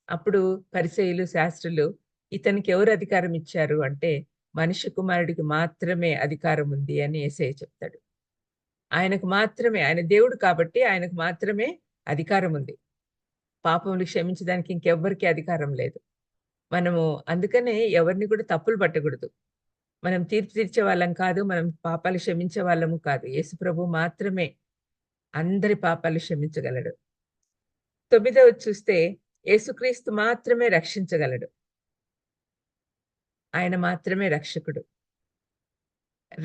అప్పుడు పరిసయ్యులు, శాస్త్రులు, ఇతనికి ఎవరు అధికారం ఇచ్చారు అంటే, మనిషి కుమారుడికి మాత్రమే అధికారం ఉంది అని యేసయ్య చెప్తాడు. ఆయనకు మాత్రమే, ఆయన దేవుడు కాబట్టి ఆయనకు మాత్రమే అధికారం ఉంది. పాపములు క్షమించడానికి ఇంకెవ్వరికీ అధికారం లేదు. మనము అందుకనే ఎవరిని కూడా తప్పులు పట్టకూడదు. మనం తీర్పు తీర్చే వాళ్ళం కాదు, మనం పాపాలు క్షమించే వాళ్ళము కాదు. యేసుప్రభు మాత్రమే అందరి పాపాలు క్షమించగలడు. 9వది చూస్తే, యేసుక్రీస్తు మాత్రమే రక్షించగలడు. ఆయన మాత్రమే రక్షకుడు.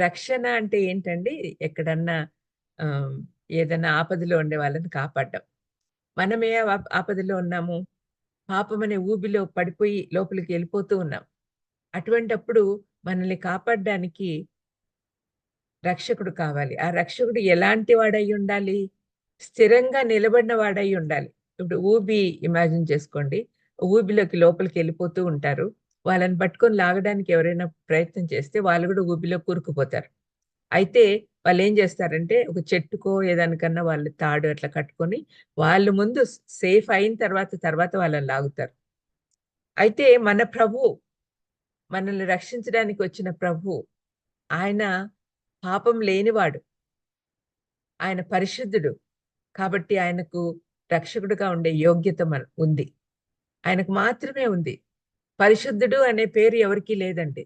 రక్షణ అంటే ఏంటండి? ఎక్కడన్నా ఏదన్నా ఆపదలో ఉండే వాళ్ళని కాపాడ్డం. మనం ఏ ఆపదలో ఉన్నాము? పాపమనే ఊబిలో పడిపోయి లోపలికి వెళ్ళిపోతూ ఉన్నాం. అటువంటప్పుడు మనల్ని కాపాడడానికి రక్షకుడు కావాలి. ఆ రక్షకుడు ఎలాంటి వాడై ఉండాలి? స్థిరంగా నిలబడిన వాడై ఉండాలి. ఇప్పుడు ఊబి ఇమాజిన్ చేసుకోండి. ఊబిలోకి లోపలికి వెళ్ళిపోతూ ఉంటారు. వాళ్ళని పట్టుకొని లాగడానికి ఎవరైనా ప్రయత్నం చేస్తే వాళ్ళు కూడా ఊబిలో కూరుకుపోతారు. అయితే వాళ్ళేం చేస్తారంటే, ఒక చెట్టుకో ఏదానికన్నా వాళ్ళు తాడు అట్లా కట్టుకొని వాళ్ళు ముందు సేఫ్ అయిన తర్వాత వాళ్ళని లాగుతారు. అయితే మన ప్రభువు, మనల్ని రక్షించడానికి వచ్చిన ప్రభువు, ఆయన పాపం లేనివాడు. ఆయన పరిశుద్ధుడు. కాబట్టి ఆయనకు రక్షకుడుగా ఉండే యోగ్యత ఉంది. ఆయనకు మాత్రమే ఉంది. పరిశుద్ధుడు అనే పేరు ఎవరికీ లేదండి.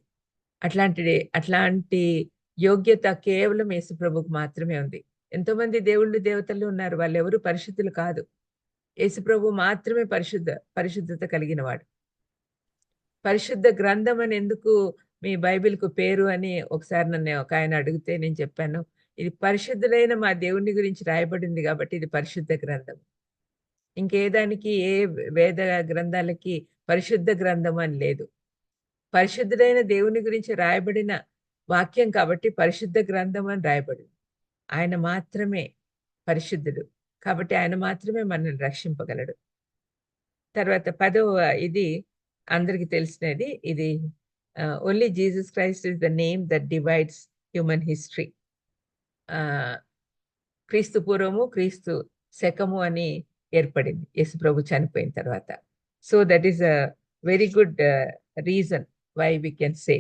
అట్లాంటి యోగ్యత కేవలం యేసుప్రభువుకు మాత్రమే ఉంది. ఎంతోమంది దేవుళ్ళు, దేవతలు ఉన్నారు. వాళ్ళెవరు పరిశుద్ధులు కాదు. యేసుప్రభువు మాత్రమే పరిశుద్ధత కలిగిన వాడు. పరిశుద్ధ గ్రంథం అని ఎందుకు మీ బైబిల్‌కు పేరు అని ఒకసారి నన్ను ఒక ఆయన అడిగితే నేను చెప్పాను. ఇది పరిశుద్ధుడైన మా దేవుని గురించి రాయబడింది కాబట్టి ఇది పరిశుద్ధ గ్రంథం. ఇంకే దానికి ఏ వేద గ్రంథాలకి పరిశుద్ధ గ్రంథం అని లేదు. పరిశుద్ధుడైన దేవుని గురించి రాయబడిన వాక్యం కాబట్టి పరిశుద్ధ గ్రంథం అని రాయబడింది. ఆయన మాత్రమే పరిశుద్ధుడు. కాబట్టి ఆయన మాత్రమే మనల్ని రక్షింపగలడు. తర్వాత 10వ ఇది అందరికి తెలిసినది. ఇది only Jesus Christ is the name that divides human history. క్రీస్తు పూర్వము, క్రీస్తు శకము అని ఏర్పడింది యేసుప్రభు చనిపోయిన తర్వాత. So that is a very good reason why we can say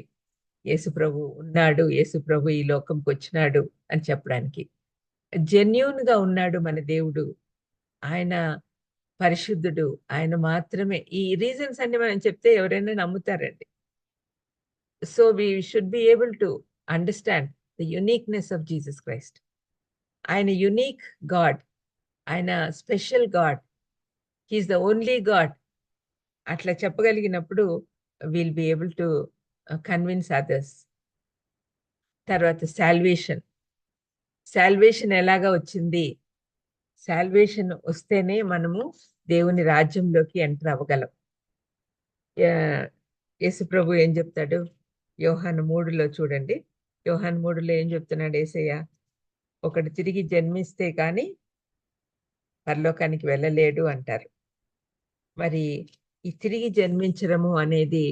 యేసుప్రభు ఉన్నాడు, యేసుప్రభు ఈ లోకంకి వచ్చినాడు అని చెప్పడానికి. జెన్యూన్‌గా ఉన్నాడు మన దేవుడు. ఆయన పరిశుద్ధుడు. ఆయన మాత్రమే. ఈ రీజన్స్ అన్ని మనం చెప్తే ఎవరైనా నమ్ముతారండి. So we should be able to understand the uniqueness of Jesus Christ. ఆయన యూనిక్ గాడ్. ఆయన special God. He is the only God. అట్లా చెప్పగలిగినప్పుడు will be able to convince others. తర్వాత సాల్వేషన్. సాల్వేషన్ ఎలాగా వచ్చింది? సాల్వేషన్ వస్తేనే మనము దేవుని రాజ్యంలోకి ఎంటర్ అవ్వగలం. యేసుప్రభు ఏం చెప్తాడు? యోహాను 3లో చూడండి. యోహాను 3లో ఏం చెప్తున్నాడు యేసయ్య? ఒకడు తిరిగి జన్మిస్తే కానీ పరలోకానికి వెళ్ళలేడు అంటారు. మరి ఈ తిరిగి జన్మించడము అనేది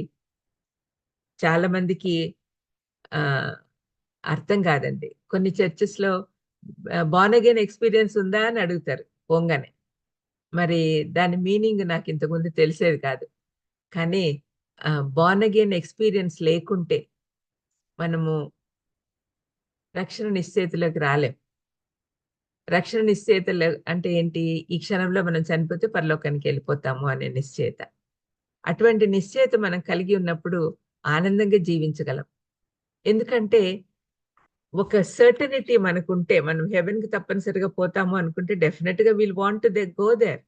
చాలా మందికి అర్థం కాదండి. కొన్ని చర్చెస్‌లో బోర్న్ అగైన్ ఎక్స్‌పీరియన్స్ ఉందా అని అడుగుతారు పోంగానే. మరి దాని మీనింగ్ నాకు ఇంతకుముందు తెలిసేది కాదు. కానీ బోర్న్ అగైన్ ఎక్స్‌పీరియన్స్ లేకుంటే మనము రక్షణ నిశ్చయితలోకి రాలేం. రక్షణ నిశ్చయితలు అంటే ఏంటి? ఈ క్షణంలో మనం చనిపోతే పరలోకానికి వెళ్ళిపోతాము అనే నిశ్చయిత. అటువంటి నిశ్చయిత మనం కలిగి ఉన్నప్పుడు ఆనందంగా జీవించగలం. ఎందుకంటే ఒక సర్టనిటీ మనకుంటే మనం హెవెన్‌కి తప్పనిసరిగా పోతాము అనుకుంటే డెఫినిట్‌గా will want to go there.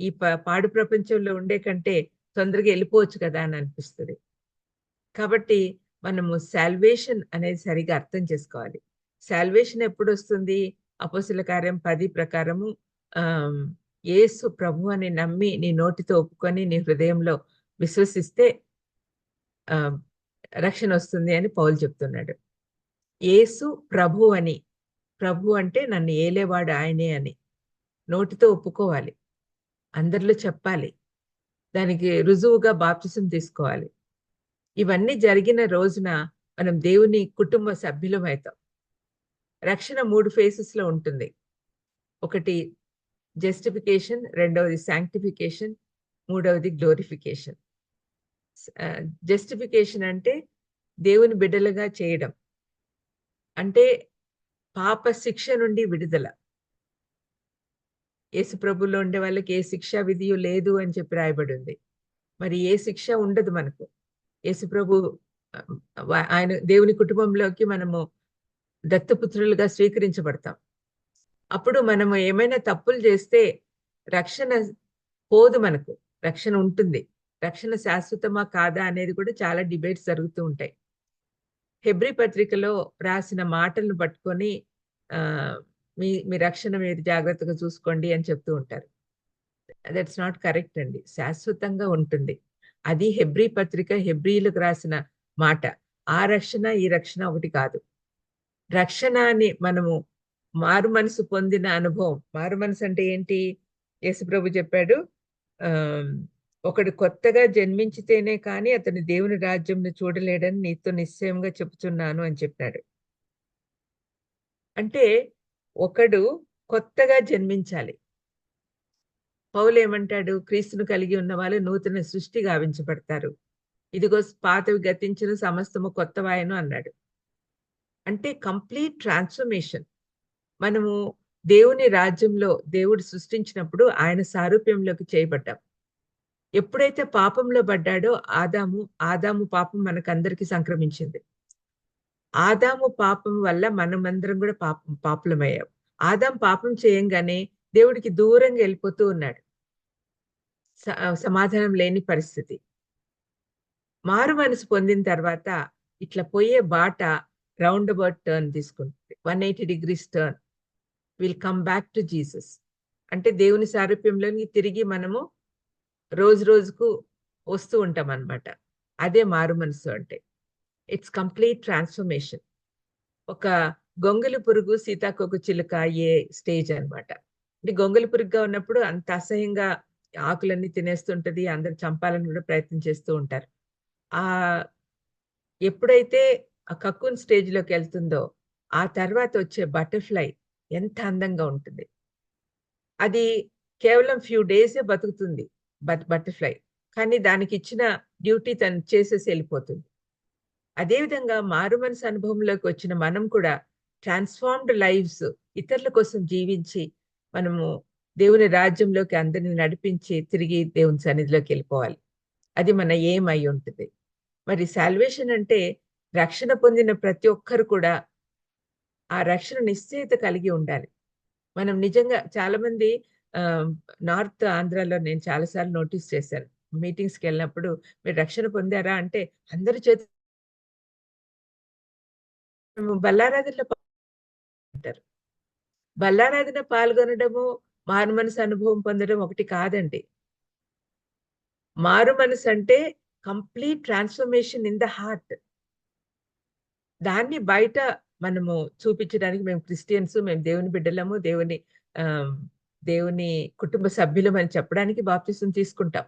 ఈ పాడు ప్రపంచంలో ఉండే కంటే తొందరగా వెళ్ళిపోవచ్చు కదా అని అనిపిస్తది. కాబట్టి మనము సాల్వేషన్ అనేది సరిగ్గా అర్థం చేసుకోవాలి. సాల్వేషన్ ఎప్పుడొస్తుంది? అపోస్తల కార్యం 10 ప్రకారము యేసు ప్రభు అని నమ్మి నీ నోటితో ఒప్పుకొని నీ హృదయంలో విశ్వసిస్తే రక్షణ వస్తుంది అని పౌలు చెప్తున్నాడు. యేసు ప్రభు అని. ప్రభు అంటే నన్ను ఏలేవాడు ఆయనే అని. నోటితో ఒప్పుకోవాలి. అందరిలో చెప్పాలి. దానికి రుజువుగా బాప్తిసం తీసుకోవాలి. ఇవన్నీ జరిగిన రోజున మనం దేవుని కుటుంబ సభ్యులమవుతాం. రక్షణ 3 ఫేసెస్‌లో ఉంటుంది. ఒకటి జస్టిఫికేషన్, రెండవది సాంక్టిఫికేషన్, మూడవది గ్లోరిఫికేషన్. జస్టిఫికేషన్ అంటే దేవుని బిడ్డలుగా చేయడం. అంటే పాప శిక్ష నుండి విడుదల. యేసు ప్రభువులో ఉండే వాళ్ళకి ఏ శిక్షా విధియు లేదు అని చెప్పి రాయబడింది. మరి ఏ శిక్ష ఉండదు మనకు. యేసు ప్రభు ఆయన దేవుని కుటుంబంలోకి మనము దత్తపుత్రులుగా స్వీకరించబడతాం. అప్పుడు మనము ఏమైనా తప్పులు చేస్తే రక్షణ పోదు మనకు. రక్షణ ఉంటుంది. రక్షణ శాశ్వతమా కాదా అనేది కూడా చాలా డిబేట్స్ జరుగుతూ ఉంటాయి. హెబ్రీ పత్రికలో రాసిన మాటలను పట్టుకొని మీ రక్షణ మీరు జాగ్రత్తగా చూసుకోండి అని చెప్తూ ఉంటారు. దట్స్ నాట్ కరెక్ట్ అండి. శాశ్వతంగా ఉంటుంది. అది హెబ్రీ పత్రిక హెబ్రీలకు రాసిన మాట. ఆ రక్షణ, ఈ రక్షణ ఒకటి కాదు. రక్షణ అని మనము మారు మనసు పొందిన అనుభవం. మారు మనసు అంటే ఏంటి? యేసుప్రభు చెప్పాడు, ఒకడు కొత్తగా జన్మించితేనే కానీ అతను దేవుని రాజ్యంను చూడలేడని నీతో నిశ్చయంగా చెప్తున్నాను అని చెప్పాడు. అంటే ఒకడు కొత్తగా జన్మించాలి. పౌలేమంటాడు? క్రీస్తును కలిగి ఉన్న వాళ్ళు నూతన సృష్టి గావించబడతారు. ఇదిగో పాతవి గతించును సమస్తము కొత్తవాయెను అన్నాడు. అంటే కంప్లీట్ ట్రాన్స్‌ఫర్మేషన్. మనము దేవుని రాజ్యంలో దేవుడు సృష్టించినప్పుడు ఆయన సారూప్యంలోకి చేయబడ్డాం. ఎప్పుడైతే పాపంలో పడ్డాడో ఆదాము పాపం మనకందరికి సంక్రమించింది. ఆదాము పాపం వల్ల మనమందరం కూడా పాపులమయ్యాం. ఆదాము పాపం చేయంగానే దేవుడికి దూరంగా వెళ్ళిపోతూ ఉన్నాడు. సమాధానం లేని పరిస్థితి. మారు మనసు పొందిన తర్వాత ఇట్లా పోయే బాట రౌండ్ అబౌట్ టర్న్ తీసుకుంటుంది. 180 degrees turn. Will come back to Jesus. అంటే దేవుని సారూప్యంలోని తిరిగి మనము రోజు రోజుకు వస్తూ ఉంటాం అన్నమాట. అదే మారు మనసు అంటే. It's complete transformation. ఒక గొంగలి పురుగు సీతాకోక చిలుక అయ్యే స్టేజ్ అన్నమాట. అంటే గొంగలి పురుగుగా ఉన్నప్పుడు అంత అసహ్యంగా ఆకులన్నీ తినేస్తుంటది. అందరు చంపాలని కూడా ప్రయత్నం చేస్తూ ఉంటారు. ఆ ఎప్పుడైతే ఆ కక్కున్ స్టేజ్‌లోకి వెళ్తుందో, ఆ తర్వాత వచ్చే బటర్‌ఫ్లై ఎంత అందంగా ఉంటుంది. అది కేవలం ఫ్యూ డేసే బతుకుతుంది బటర్‌ఫ్లై. కానీ దానికిచ్చిన డ్యూటీ తను చేసేసి ఎళ్ళిపోతుంది. అదేవిధంగా మారుమనసు అనుభవంలోకి వచ్చిన మనం కూడా ట్రాన్స్‌ఫార్మ్డ్ లైవ్స్ ఇతరుల కోసం జీవించి, మనము దేవుని రాజ్యంలోకి అందరిని నడిపించి, తిరిగి దేవుని సన్నిధిలోకెళ్ళిపోవాలి. అది మన ఎయిమ్ అయి ఉంటుంది. మరి సాల్వేషన్ అంటే రక్షణ పొందిన ప్రతి ఒక్కరు కూడా ఆ రక్షణ నిశ్చయత కలిగి ఉండాలి. మనం నిజంగా చాలామంది ఆహ్, నార్త్ ఆంధ్రాలో నేను చాలా సార్లు నోటీస్ చేశాను. మీటింగ్స్‌కెళ్ళినప్పుడు మీరు రక్షణ పొందారా అంటే అందరి చేతులు బల్లారాధనలో పాల్గొంటారు. బల్లారాధన పాల్గొనడము, మారుమనసు అనుభవం పొందడం ఒకటి కాదండి. మారుమనసు అంటే complete transformation in the heart. దాన్ని బయట మనము చూపించడానికి మేము క్రిస్టియన్స్, మేము దేవుని బిడ్డలము, ఆహ్, దేవుని కుటుంబ సభ్యులమని చెప్పడానికి బాప్తిసం తీసుకుంటాం.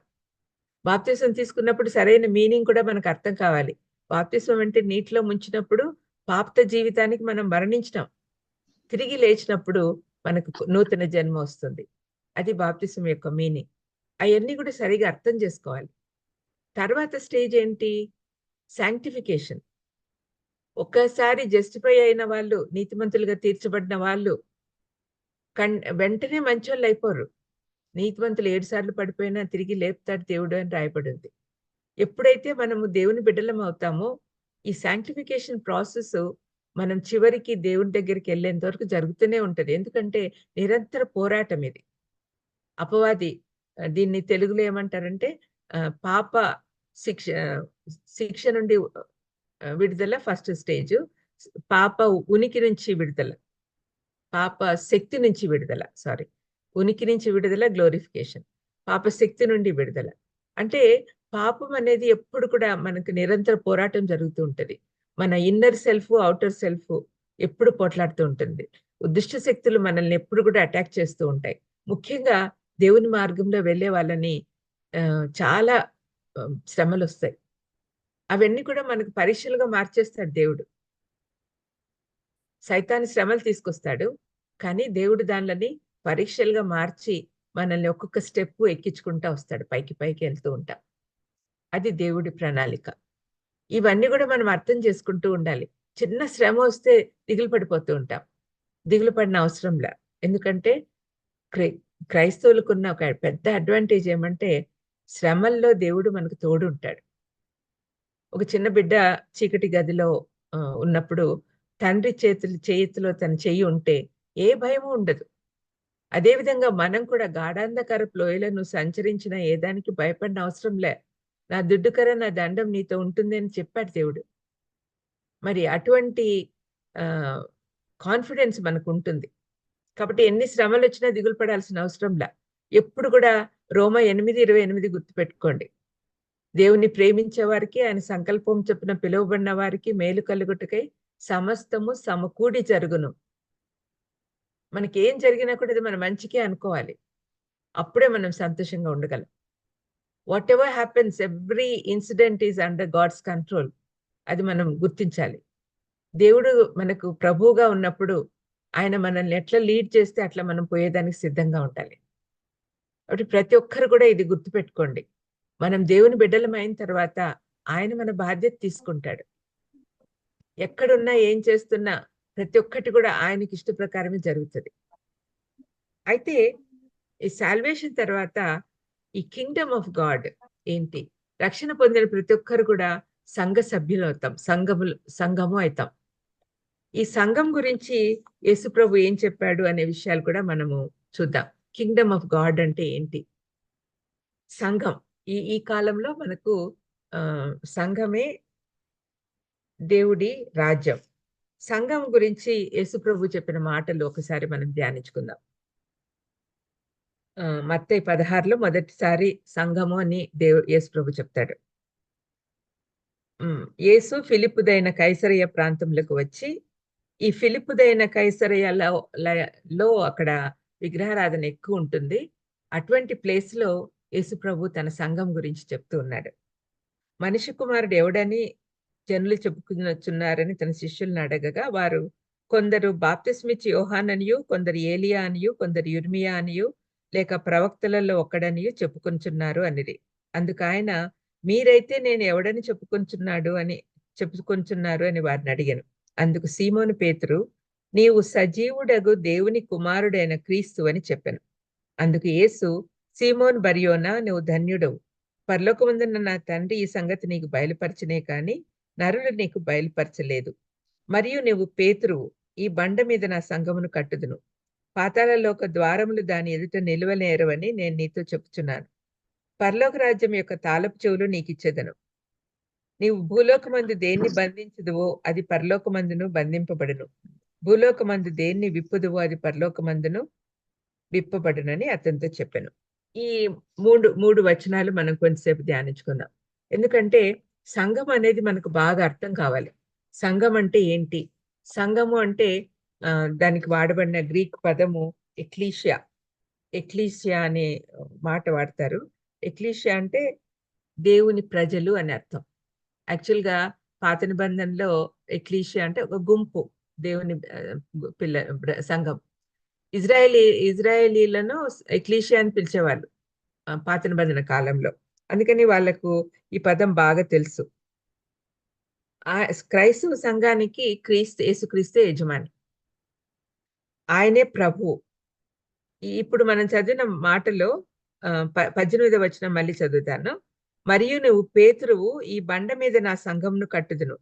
బాప్తిసం తీసుకున్నప్పుడు సరైన మీనింగ్ కూడా మనకు అర్థం కావాలి. బాప్తిసం అంటే నీటిలో ముంచినప్పుడు పాపత జీవితానికి మనం మరణించినాం. తిరిగి లేచినప్పుడు మనకు నూతన జన్మ వస్తుంది. అది బాప్తిసం యొక్క మీనింగ్. అయన్నీ కూడా సరిగ్గా అర్థం చేసుకోవాలి. తర్వాత స్టేజ్ ఏంటి? సాంక్టిఫికేషన్. ఒక్కసారి జస్టిఫై అయిన వాళ్ళు, నీతిమంతులుగా తీర్చబడిన వాళ్ళు వెంటనే మంచోళ్ళయిపోరు. నీతిమంతులు 7 సార్లు పడిపోయినా తిరిగి లేపుతాడు దేవుడు అని రాయబడింది. ఎప్పుడైతే మనము దేవుని బిడ్డలం అవుతామో, ఈ సాంక్టిఫికేషన్ ప్రాసెస్ మనం చివరికి దేవుని దగ్గరికెళ్ళేంత వరకు జరుగుతూనే ఉంటది. ఎందుకంటే నిరంతర పోరాటం ఇది. అపవాది దీన్ని తెలుగులో ఏమంటారంటే పాప శిక్ష శిక్ష నుండి విడుదల ఫస్ట్ స్టేజు. పాప ఉనికి నుంచి విడుదల. పాప శక్తి నుంచి విడుదల. సారీ. ఉనికి నుంచి విడుదల గ్లోరిఫికేషన్. పాప శక్తి నుండి విడుదల. అంటే పాపం అనేది ఎప్పుడు కూడా మనకు నిరంతర పోరాటం జరుగుతూ ఉంటది. మన ఇన్నర్ సెల్ఫ్, ఔటర్ సెల్ఫ్ ఎప్పుడు పోట్లాడుతూ ఉంటుంది. దుష్ట శక్తులు మనల్ని ఎప్పుడు కూడా అటాక్ చేస్తూ ఉంటాయి. ముఖ్యంగా దేవుని మార్గంలో వెళ్ళే వాళ్ళని చాలా శ్రమలొస్తాయి. అవన్నీ కూడా మనకు పరీక్షలుగా మార్చేస్తాడు దేవుడు. సైతాను శ్రమలు తీసుకొస్తాడు. కానీ దేవుడు దాన్లని పరీక్షలుగా మార్చి మనల్ని ఒక్కొక్క స్టెప్పు ఎక్కించుకుంటా వస్తాడు. పైకి పైకి ఎళ్తూ ఉంటాం. అది దేవుడి ప్రణాళిక. ఇవన్నీ గూడా మనం అర్థం చేసుకుంటూ ఉండాలి. చిన్న శ్రమ వస్తే దిగులు పడిపోతూ ఉంటాం. దిగులు పడిన అవసరంలా. ఎందుకంటే క్రై క్రైస్తవులకున్న ఒక పెద్ద అడ్వాంటేజ్ ఏమంటే శ్రమల్లో దేవుడు మనకు తోడుంటాడు. ఒక చిన్న బిడ్డ చీకటి గదిలో ఉన్నప్పుడు తండ్రి చేతిలో తన చెయ్యి ఉంటే ఏ భయము ఉండదు. అదే విధంగా మనం కూడా గాఢాంధకారపు లోయలను సంచరించిన ఏ దానికి భయపడిన అవసరంలే. నా దుడ్డుకర నా దండం నీతో ఉంటుంది అని చెప్పాడు దేవుడు. మరి అటువంటి ఆహ్, కాన్ఫిడెన్స్ మనకుంటుంది. కాబట్టి ఎన్ని శ్రమలొచ్చినా దిగులు పడాల్సిన అవసరంలా. ఎప్పుడు కూడా రోమా 8:28 గుర్తుపెట్టుకోండి. దేవుని ప్రేమించే వారికి, ఆయన సంకల్పం చొప్పున పిలువబడిన వారికి మేలు కలుగుటకై సమస్తము సమకూడి జరుగును. మనకేం జరిగినా కూడా అది మన మంచికే అనుకోవాలి. అప్పుడే మనం సంతోషంగా ఉండగలం. Whatever happens every incident is under God's control. అది మనం గుర్తించాలి. దేవుడు మనకు ప్రభువుగా ఉన్నప్పుడు ఆయన మనల్ని ఎట్లా లీడ్ చేస్తే అట్లా మనం పోయేదానికి సిద్ధంగా ఉండాలి. కాబట్టి ప్రతి ఒక్కరు కూడా ఇది గుర్తుపెట్టుకోండి. మనం దేవుని బిడ్డలమైన తర్వాత ఆయన మన బాధ్యత తీసుకుంటాడు. ఎక్కడున్నా, ఏం చేస్తున్నా ప్రతి ఒక్కటి కూడా ఆయనకి ఇష్ట ప్రకారమే జరుగుతది. అయితే ఈ సాల్వేషన్ తర్వాత ఈ కింగ్డమ్ ఆఫ్ గాడ్ ఏంటి? రక్షణ పొందిన ప్రతి ఒక్కరు కూడా సంఘ సభ్యులవుతాం. సంఘము అయితాం. ఈ సంఘం గురించి యేసుప్రభు ఏం చెప్పాడు అనే విషయాలు కూడా మనము చూద్దాం. కింగ్డమ్ ఆఫ్ గాడ్ అంటే ఏంటి? సంఘం. ఈ ఈ కాలంలో మనకు సంఘమే దేవుడి రాజ్యం. సంఘం గురించి యేసుప్రభు చెప్పిన మాటలు ఒకసారి మనం ధ్యానించుకుందాం. మత్తయి 16లో మొదటిసారి సంఘము అని యేసుప్రభు చెప్తాడు. యేసు ఫిలిప్పుదైన కైసరయ ప్రాంతంలోకి వచ్చి, ఈ ఫిలిప్పుదైన కైసరయలో అక్కడ విగ్రహారాధన ఎక్కువ ఉంటుంది. అటువంటి ప్లేస్‌లో యేసుప్రభు తన సంఘం గురించి చెప్తూ ఉన్నాడు. మనిషి కుమారుడు ఎవడని జనులు చెప్పుకొనుచున్నారని తన శిష్యులను అడగగా, వారు కొందరు బాప్తిస్మిచ్చి యోహాననియు, కొందరు ఏలియా అనియు, కొందరు యిర్మీయా అనియు, లేక ప్రవక్తలలో ఒకడనియు చెప్పుకొనుచున్నారు అనిరి. అందుకాయన, మీరైతే నేను ఎవడని చెప్పుకొనుచున్నారు అని వారిని అడిగాను. అందుకు సీమోను పేతురు, నీవు సజీవుడగు దేవుని కుమారుడైన క్రీస్తు అని చెప్పెను. అందుకు యేసు, సీమోను బర్యోనా, నువ్వు ధన్యుడవు. పరలోకమందున్న నా తండ్రి ఈ సంగతి నీకు బయలుపరచనే కాని నరులు నీకు బయలుపరచలేదు. మరియు నువ్వు పేతురువు, ఈ బండ మీద నా సంఘమును కట్టుదును. పాతాళలోక ద్వారములు దాని ఎదుట నిలువనేరవని నేను నీతో చెప్పుచున్నాను. పరలోక రాజ్యం యొక్క తాళపు చెవులు నీకిచ్చెదను. నీవు భూలోకమందు దేన్ని బంధించుదువో అది పరలోకమందును బంధింపబడును. భూలోకమందు దేన్ని విప్పుదువో అది పరలోకమందును విప్పబడునని అతనితో చెప్పాను. ఈ మూడు వచనాలు మనం కొంతసేపు ధ్యానించుకుందాం. ఎందుకంటే సంఘం అనేది మనకు బాగా అర్థం కావాలి. సంఘం అంటే ఏంటి? సంఘము అంటే దానికి వాడబడిన గ్రీక్ పదము ఎక్లీషియా. ఎక్లీషియా అనే మాట వాడతారు. ఎక్లీషియా అంటే దేవుని ప్రజలు అని అర్థం. యాక్చువల్‌గా పాత నిబంధనలో ఎక్లీషియా అంటే ఒక గుంపు, దేవుని సంఘం. ఇజ్రాయేలీలను ఎక్లీషియా అని పిలిచేవాళ్ళు పాత నిబంధన కాలంలో. అందుకని వాళ్ళకు ఈ పదం బాగా తెలుసు. క్రైస్తవ సంఘానికి యేసుక్రీస్తే యజమాని. ఆయనే ప్రభువు. ఇప్పుడు మనం చదివిన మాటలో 18వ వచనం మళ్ళీ చదువుతాను. మరియు నువ్వు పేతురువు, ఈ బండ మీద నా సంఘమును కట్టుదును.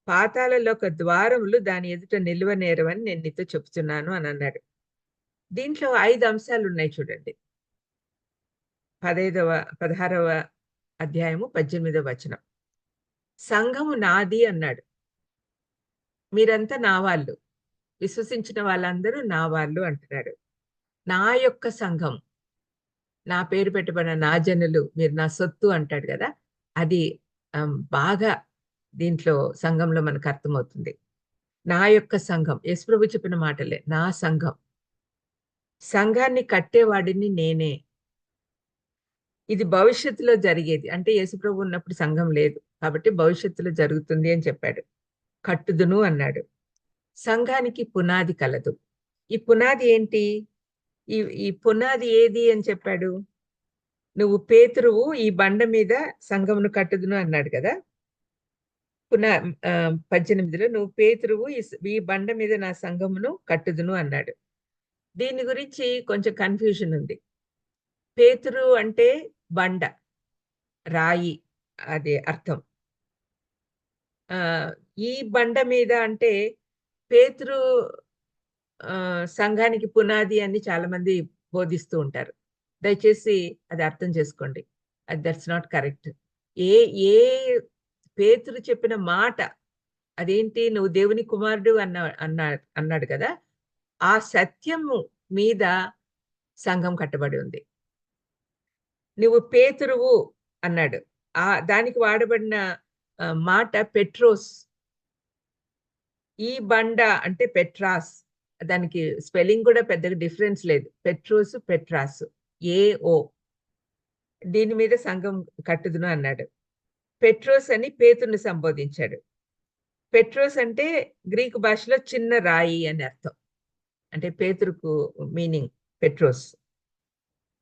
పాతాళలోక ద్వారములు దాని ఎదుట నిలువనేరవని నేను నీతో చెప్తున్నాను అని అన్నాడు. దీంట్లో 5 అంశాలు ఉన్నాయి చూడండి. 16వ అధ్యాయము 18వ వచనం. సంఘము నాది అన్నాడు. మీరంతా నా వాళ్ళు. విశ్వసించిన వాళ్ళందరూ నా వాళ్ళు అంటున్నాడు. నా యొక్క సంఘం, నా పేరు పెట్టబడిన నా జనులు, మీరు నా సొత్తు అంటాడు కదా! అది బాగా దీంట్లో సంఘంలో మనకు అర్థమవుతుంది. నా యొక్క సంఘం, యేసుప్రభు చెప్పిన మాటలే, నా సంఘం. సంఘాన్ని కట్టేవాడిని నేనే. ఇది భవిష్యత్తులో జరిగేది. అంటే యేసుప్రభు ఉన్నప్పుడు సంఘం లేదు. కాబట్టి భవిష్యత్తులో జరుగుతుంది అని చెప్పాడు. కట్టుదును అన్నాడు. సంఘానికి పునాది కలదు. ఈ పునాది ఏంటి? ఈ పునాది ఏది అని చెప్పాడు? నువ్వు పేతురువు, ఈ బండ మీద సంఘమును కట్టుదును అన్నాడు కదా! 18లో నువ్వు పేతురువు, ఈ బండ మీద నా సంఘమును కట్టుదును అన్నాడు. దీని గురించి కొంచెం కన్ఫ్యూజన్ ఉంది. పేతురు అంటే బండ, రాయి అదే అర్థం. ఈ బండ మీద అంటే పేతురు సంఘానికి పునాది అని చాలా మంది బోధిస్తూ ఉంటారు. దయచేసి అది అర్థం చేసుకోండి. That's not correct. ఏ పేతురు చెప్పిన మాట అదేంటి? నువ్వు దేవుని కుమారుడు అన్నాడు కదా! ఆ సత్యము మీద సంఘం కట్టబడి ఉంది. నువ్వు పేతురువు అన్నాడు. దానికి వాడబడిన మాట పెట్రోస్. ఈ బండ అంటే పెట్రాస్. దానికి స్పెల్లింగ్ కూడా పెద్దగా డిఫరెన్స్ లేదు. Petros, Petras. ఏఓ. దీని మీద సంఘం కట్టుదును అన్నాడు. పెట్రోస్ అని పేతురుని సంబోధించాడు. పెట్రోస్ అంటే గ్రీకు భాషలో చిన్న రాయి అని అర్థం. అంటే పేతురుకు మీనింగ్ పెట్రోస్.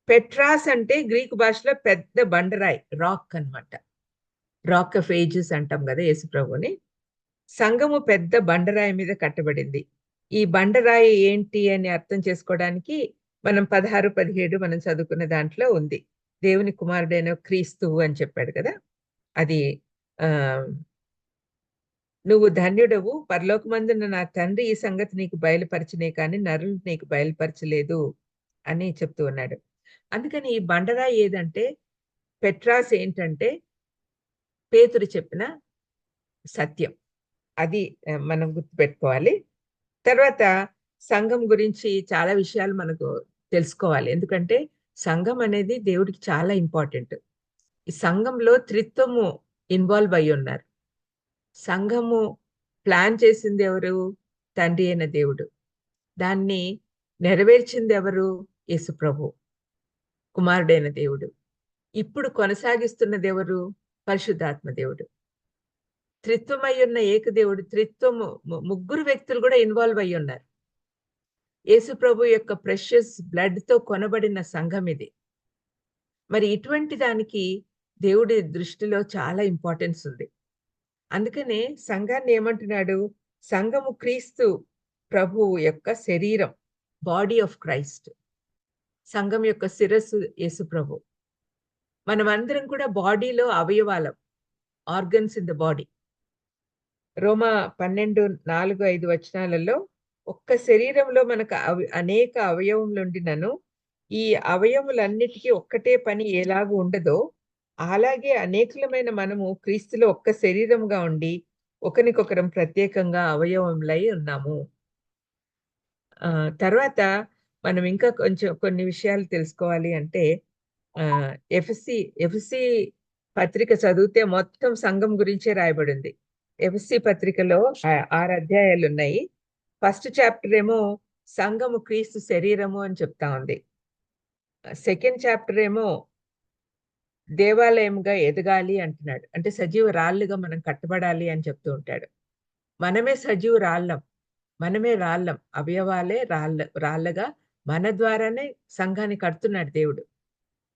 పెట్రాస్ అంటే గ్రీకు భాషలో పెద్ద బండరాయి, రాక్ అన్నమాట. రాక్ ఆఫ్ ఏజెస్ అంటాం కదా యేసుప్రభుని. సంఘము పెద్ద బండరాయి మీద కట్టబడింది. ఈ బండరాయి ఏంటి అని అర్థం చేసుకోవడానికి మనం 16, 17 మనం చదువుకున్న దాంట్లో ఉంది. దేవుని కుమారుడైన క్రీస్తువు అని చెప్పాడు కదా! అది నువ్వు ధన్యుడవు, పరలోకమందున్న నా తండ్రి ఈ సంగతి నీకు బయలుపరచనే కానీ నరులు నీకు బయలుపరచలేదు అని చెప్తూ ఉన్నాడు. అందుకని ఈ బండరాయి ఏదంటే, పెట్రాస్ ఏంటంటే పేతురు చెప్పిన సత్యం. అది మనం గుర్తుపెట్టుకోవాలి. తర్వాత సంఘం గురించి చాలా విషయాలు మనకు తెలుసుకోవాలి. ఎందుకంటే సంఘం అనేది దేవుడికి చాలా ఇంపార్టెంట్. ఈ సంఘంలో త్రిత్వము ఇన్వాల్వ్ అయ్యి ఉన్నారు. సంఘము ప్లాన్ చేసింది ఎవరు? తండ్రి అయిన దేవుడు. దాన్ని నెరవేర్చింది ఎవరు? యేసు ప్రభు, కుమారుడైన దేవుడు. ఇప్పుడు కొనసాగిస్తున్నది ఎవరు? పరిశుద్ధాత్మ దేవుడు. త్రిత్వమై ఉన్న ఏకదేవుడు, త్రిత్వము ముగ్గురు వ్యక్తులు కూడా ఇన్వాల్వ్ అయ్యి ఉన్నారు. యేసు ప్రభు యొక్క ప్రెషియస్ బ్లడ్ తో కొనబడిన సంఘం ఇది. మరి ఇటువంటి దానికి దేవుడి దృష్టిలో చాలా ఇంపార్టెన్స్ ఉంది. అందుకనే సంఘాన్ని ఏమంటున్నాడు? సంఘము క్రీస్తు ప్రభువు యొక్క శరీరం, బాడీ ఆఫ్ క్రైస్ట్. సంఘం యొక్క శిరస్సు యేసు ప్రభు. మనమందరం కూడా బాడీలో అవయవాలం, ఆర్గన్స్ ఇన్ ద బాడీ. రోమా 12:4-5 వచనాలలో ఒక్క శరీరంలో మనకు అనేక అవయవములు ఉండినను ఈ అవయములన్నిటికీ ఒక్కటే పని ఎలాగూ ఉండదో అలాగే అనేకులమైన మనము క్రీస్తులో ఒక్క శరీరముగా ఉండి ఒకరికొకరం ప్రత్యేకంగా అవయవములై ఉన్నాము. తర్వాత మనం ఇంకా కొంచెం కొన్ని విషయాలు తెలుసుకోవాలి అంటే ఎఫెసీ పత్రిక చదివితే మొత్తం సంఘం గురించే రాయబడింది. ఎఫెసీ పత్రికలో 6 అధ్యాయాలు ఉన్నాయి. ఫస్ట్ చాప్టర్ ఏమో సంఘము క్రీస్తు శరీరము అని చెప్తా ఉంది. సెకండ్ చాప్టర్ ఏమో దేవాలయంగా ఎదగాలి అంటున్నాడు. అంటే సజీవ రాళ్ళుగా మనం కట్టబడాలి అని చెప్తూ ఉంటాడు. మనమే సజీవ రాళ్ళం, మనమే రాళ్ళం, అవయవాలే రాళ్ళగా మన ద్వారానే సంఘాన్ని కడుతున్నాడు దేవుడు.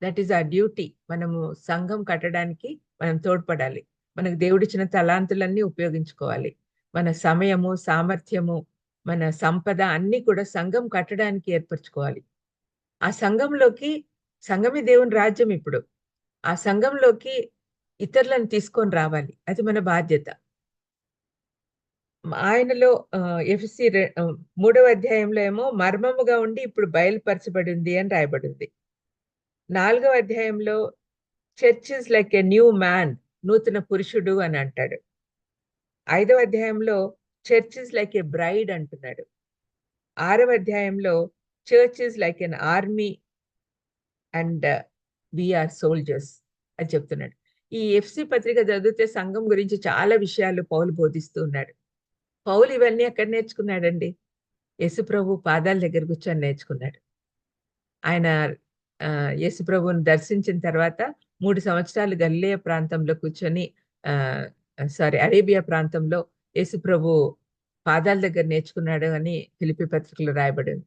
దట్ ఈస్ ఆ డ్యూటీ. మనము సంఘం కట్టడానికి మనం తోడ్పడాలి. మనకు దేవుడిచ్చిన తలాంతులన్నీ ఉపయోగించుకోవాలి. మన సమయము, సామర్థ్యము, మన సంపద అన్నీ కూడా సంఘం కట్టడానికి ఏర్పరచుకోవాలి. ఆ సంఘమే దేవుని రాజ్యం. ఇప్పుడు ఆ సంఘంలోకి ఇతరులను తీసుకొని రావాలి. అది మన బాధ్యత. ఆయనలో ఎఫెసీ 3వ అధ్యాయంలో ఏమో మర్మముగా ఉండి ఇప్పుడు బయలుపరచబడింది అని రాయబడింది. 4వ అధ్యాయంలో church is like a new man, నూతన పురుషుడు అని అంటాడు. 5వ అధ్యాయంలో church is like a bride అంటున్నాడు. 6వ అధ్యాయంలో church is like an army and we are soldiers అని చెప్తున్నాడు. ఈ ఎఫ్సి పత్రిక చదివితే సంఘం గురించి చాలా విషయాలు పౌలు బోధిస్తూ ఉన్నాడు. పౌలు ఇవన్నీ ఎక్కడ నేర్చుకున్నాడండి? యేసుప్రభు పాదాల దగ్గర కూర్చొని నేర్చుకున్నాడు. ఆయన యేసుప్రభుని దర్శించిన తర్వాత 3 సంవత్సరాలు గలిలయ ప్రాంతంలో కూర్చొని అరేబియా ప్రాంతంలో యేసుప్రభు పాదాల దగ్గర నేర్చుకున్నాడు అని ఫిలిప్పీ పత్రికలో రాయబడింది.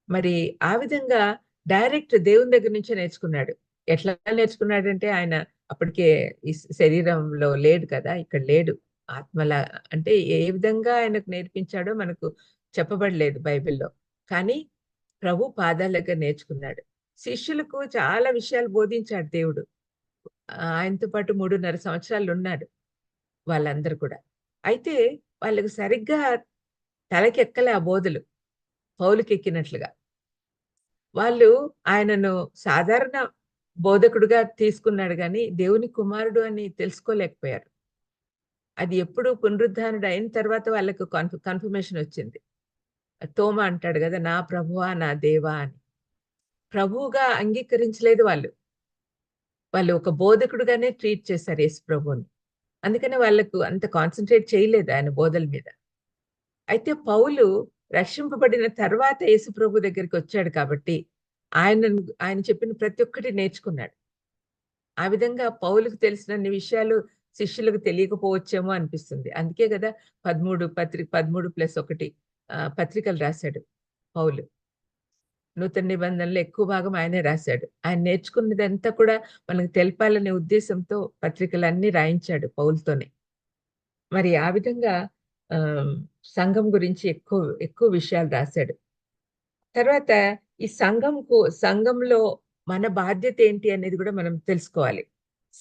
మరి ఆ విధంగా డైరెక్ట్ దేవుని దగ్గర నుంచే నేర్చుకున్నాడు. ఎట్లా నేర్చుకున్నాడంటే ఆయన అప్పటికే ఈ శరీరంలో లేడు కదా, ఇక్కడ లేడు, ఆత్మలా. అంటే ఏ విధంగా ఆయనకు నేర్పించాడో మనకు చెప్పబడలేదు బైబిల్లో. కానీ ప్రభు పాదాల దగ్గర నేర్చుకున్నాడు. శిష్యులకు చాలా విషయాలు బోధించాడు దేవుడు. ఆయనతో పాటు 3.5 సంవత్సరాలు ఉన్నాడు వాళ్ళందరూ కూడా. అయితే వాళ్ళకు సరిగ్గా తలకెక్కలే ఆ బోధలు పౌలుకెక్కినట్లుగా. వాళ్ళు ఆయనను సాధారణ బోధకుడుగా తీసుకున్నాడు గాని దేవుని కుమారుడు అని తెలుసుకోలేకపోయారు. అది ఎప్పుడు పునరుద్ధానుడు అయిన తర్వాత వాళ్ళకు కన్ఫర్మేషన్ వచ్చింది. తోమా అంటాడు కదా, నా ప్రభువా నా దేవా అని. ప్రభువుగా అంగీకరించలేదు వాళ్ళు. వాళ్ళు ఒక బోధకుడుగానే ట్రీట్ చేశారు యేసు ప్రభువుని. అందుకని వాళ్ళకు అంత కాన్సన్ట్రేట్ చేయలేదు ఆయన బోధల మీద. అయితే పౌలు రక్షింపబడిన తర్వాత యేసు ప్రభు దగ్గరికి వచ్చాడు కాబట్టి ఆయన చెప్పిన ప్రతి ఒక్కటి నేర్చుకున్నాడు. ఆ విధంగా పౌలుకు తెలిసినన్ని విషయాలు శిష్యులకు తెలియకపోవచ్చేమో అనిపిస్తుంది. అందుకే కదా 13+1 పత్రికలు రాశాడు పౌలు. నూతన నిబంధనలో ఎక్కువ భాగం ఆయనే రాశాడు. ఆయన నేర్చుకున్నదంతా కూడా మనకు తెలపాలనే ఉద్దేశంతో పత్రికలన్నీ రాయించాడు పౌలుతోనే. మరి ఆ విధంగా సంఘం గురించి ఎక్కువ విషయాలు రాశాడు. తర్వాత ఈ సంఘంలో మన బాధ్యత ఏంటి అనేది కూడా మనం తెలుసుకోవాలి.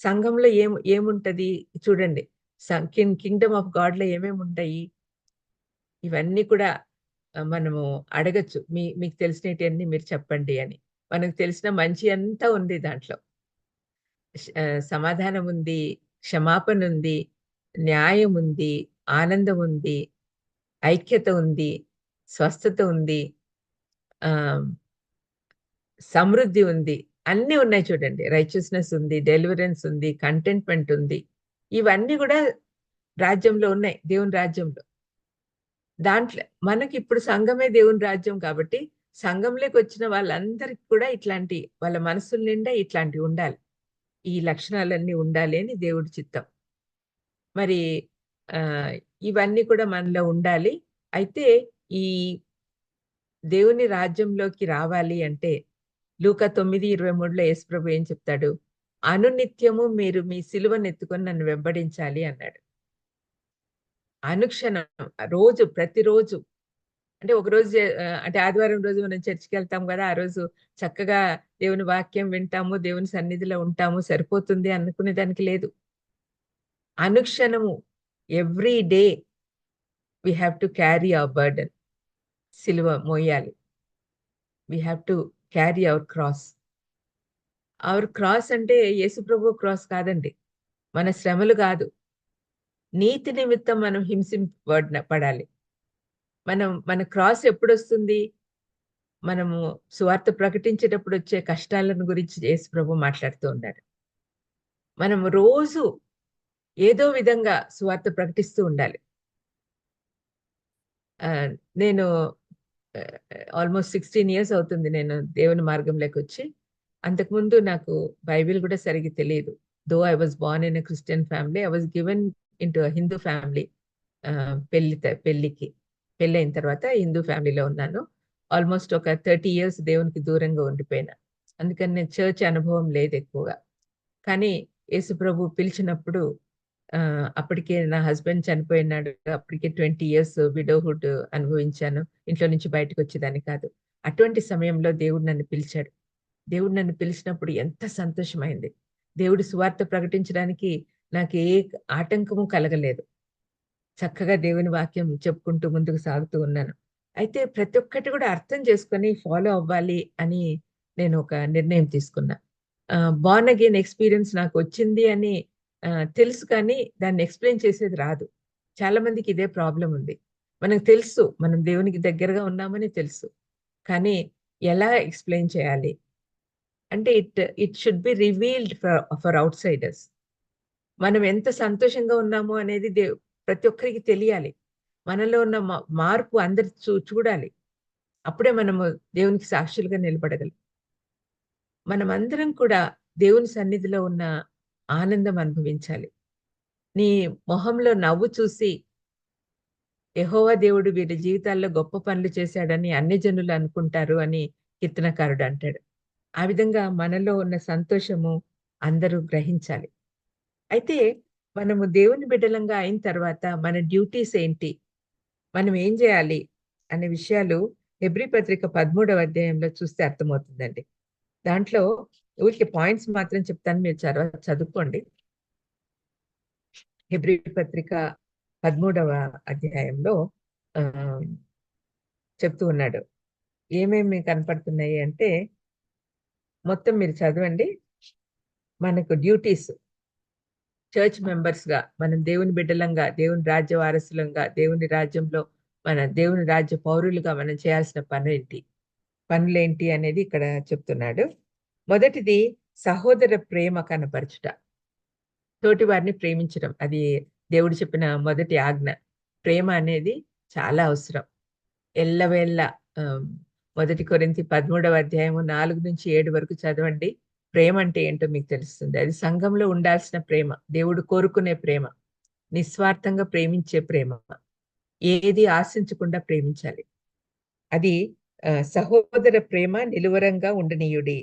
సంఘంలో ఏముంటది చూడండి. కింగ్డమ్ ఆఫ్ గాడ్ లో ఏమేమి ఉంటాయి ఇవన్నీ కూడా మనము అడగచ్చు. మీకు తెలిసినవన్నీ మీరు చెప్పండి అని. మనకు తెలిసిన మంచి అంతా ఉంది దాంట్లో. సమాధానం ఉంది, క్షమాపణ ఉంది, న్యాయం ఉంది, ఆనందం ఉంది, ఐక్యత ఉంది, స్వస్థత ఉంది, ఆహ్, సమృద్ధి ఉంది. అన్నీ ఉన్నాయి చూడండి. రైచియస్‌నెస్ ఉంది, డెలివరెన్స్ ఉంది, కంటెంట్‌మెంట్ ఉంది. ఇవన్నీ గూడా రాజ్యంలో ఉన్నాయి. దేవుని రాజ్యంలో. దాంట్లో మనకిప్పుడు సంఘమే దేవుని రాజ్యం కాబట్టి, సంఘంలోకొచ్చిన వాళ్ళందరికి కూడా ఇట్లాంటి వాళ్ళ మనసుల నిండా ఇట్లాంటివి ఉండాలి. ఈ లక్షణాలన్నీ ఉండాలి అని దేవుడి చిత్తం. మరి ఆహ్, ఇవన్నీ కూడా మనలో ఉండాలి. అయితే ఈ దేవుని రాజ్యంలోకి రావాలి అంటే లూకా 9:23లో యేసుప్రభు ఏం చెప్తాడు? అనునిత్యము మీరు మీ సిలువనెత్తుకొని నన్ను వెంబడించాలి అన్నాడు. అనుక్షణం రోజు ప్రతిరోజు అంటే ఒకరోజు అంటే ఆదివారం రోజు మనం చర్చికెళ్తాం గదా! ఆ రోజు చక్కగా దేవుని వాక్యం వింటాము, దేవుని సన్నిధిలో ఉంటాము, సరిపోతుంది అనుకునే దానికి లేదు. అనుక్షణము every day we have to carry our burden. సిలువ మోయాలి. We have to carry our cross. Our cross అంటే యేసుప్రభు క్రాస్ కాదండి. మన శ్రమలు గాదు. నీతి నిమిత్తం మనం పడాలి. మన క్రాస్ ఎప్పుడొస్తుంది? మనము సువార్త ప్రకటించేటప్పుడొచ్చే కష్టాలను గురించి యేసుప్రభు మాట్లాడుతూ ఉన్నాడు. మనం రోజు ఏదో విధంగా సువార్త ప్రకటిస్తూ ఉండాలి. ఆహ్, నేను ఆహ్, ఆల్‌మోస్ట్ 16 ఇయర్స్ అవుతుంది నేను దేవుని మార్గంలోకొచ్చి. అంతకుముందు నాకు బైబిల్ గూడా సరిగ్గా తెలీదు. Though I was Born in a Christian family. I was given into a Hindu family. పెళ్ళికి. పెళ్ళైన తర్వాత హిందూ ఫ్యామిలీలో ఉన్నాను. ఆల్‌మోస్ట్ ఒక 30 ఇయర్స్ దేవునికి దూరంగా ఉండిపోయినా. అందుకని నేను చర్చ్ అనుభవం లేదు ఎక్కువగా. కానీ యేసుప్రభు పిలిచినప్పుడు అప్పటికే నా హస్బెండ్ చనిపోయినాడు. అప్పటికే 20 ఇయర్స్ విడోహుడ్ అనుభవించాను. ఇంట్లో నుంచి బయటకొచ్చేదాన్ని కాదు. అటువంటి సమయంలో దేవుడు నన్ను పిలిచాడు. దేవుడు నన్ను పిలిచినప్పుడు ఎంత సంతోషమైంది. దేవుడి సువార్త ప్రకటించడానికి నాకు ఏ ఆటంకము కలగలేదు. చక్కగా దేవుని వాక్యం చెప్పుకుంటూ ముందుకు సాగుతూ ఉన్నాను. అయితే ప్రతి ఒక్కటి కూడా అర్థం చేసుకొని ఫాలో అవ్వాలి అని నేను ఒక నిర్ణయం తీసుకున్నా. బోర్న్ అగైన్ ఎక్స్‌పీరియన్స్ నాకొచ్చింది అని తెలుసు కానీ దాన్ని ఎక్స్‌ప్లెయిన్ చేసేది రాదు. చాలా మందికి ఇదే ప్రాబ్లమ్ ఉంది. మనకు తెలుసు మనం దేవునికి దగ్గరగా ఉన్నామని తెలుసు. కానీ ఎలా ఎక్స్‌ప్లెయిన్ చేయాలి? అంటే it should be revealed for outsiders. మనం ఎంత సంతోషంగా ఉన్నాము అనేది ప్రతి ఒక్కరికి తెలియాలి. మనలో ఉన్న మార్పు అందరు చూడాలి. అప్పుడే మనము దేవునికి సాక్షులుగా నిలబడగలం. మనమందరం కూడా దేవుని సన్నిధిలో ఉన్న ఆనందం అనుభవించాలి. నీ మొహంలో నవ్వు చూసి యెహోవా దేవుడు వీరి జీవితాల్లో గొప్ప పనులు చేశాడని అన్ని జనులు అనుకుంటారు అని కీర్తనకారుడు అంటాడు. ఆ విధంగా మనలో ఉన్న సంతోషము అందరూ గ్రహించాలి. అయితే మనము దేవుని బిడ్డలంగా అయిన తర్వాత మన డ్యూటీస్ ఏంటి? మనం ఏం జేయాలి? అనే విషయాలు హెబ్రీ పత్రిక 13వ అధ్యాయంలో చూస్తే అర్థమవుతుందండి. దాంట్లో ఊరికే పాయింట్స్ మాత్రం చెప్తాను. మీరు చదువుకోండి. హెబ్రీ పత్రిక 13వ అధ్యాయంలో ఆహ్, చెప్తూ ఉన్నాడు. ఏమేమి కనపడుతున్నాయి అంటే, మొత్తం మీరు చదవండి. మనకు డ్యూటీస్ చర్చ్ మెంబర్స్‌గా, మనం దేవుని బిడ్డలంగా, దేవుని రాజ్య వారసులంగా, దేవుని రాజ్యంలో మన దేవుని రాజ్య పౌరులుగా మనం చేయాల్సిన పనేంటి? పనులేంటి అనేది ఇక్కడ చెప్తున్నాడు. మొదటిది సహోదర ప్రేమ కనపరచుట. తోటివారిని ప్రేమించడం. అది దేవుడు చెప్పిన మొదటి ఆజ్ఞ. ప్రేమ అనేది చాలా అవసరం. ఎల్లవేళ ఆహ్, మొదటి కొరింథీ 13వ అధ్యాయము 4-7 వరకు చదవండి. ప్రేమ అంటే ఏంటో మీకు తెలుస్తుంది. అది సంఘంలో ఉండాల్సిన ప్రేమ. దేవుడు కోరుకునే ప్రేమ. నిస్వార్థంగా ప్రేమించే ప్రేమ. ఏది ఆశించకుండా ప్రేమించాలి. అది సహోదర ప్రేమ నిలువరంగా ఉండనీయుడి.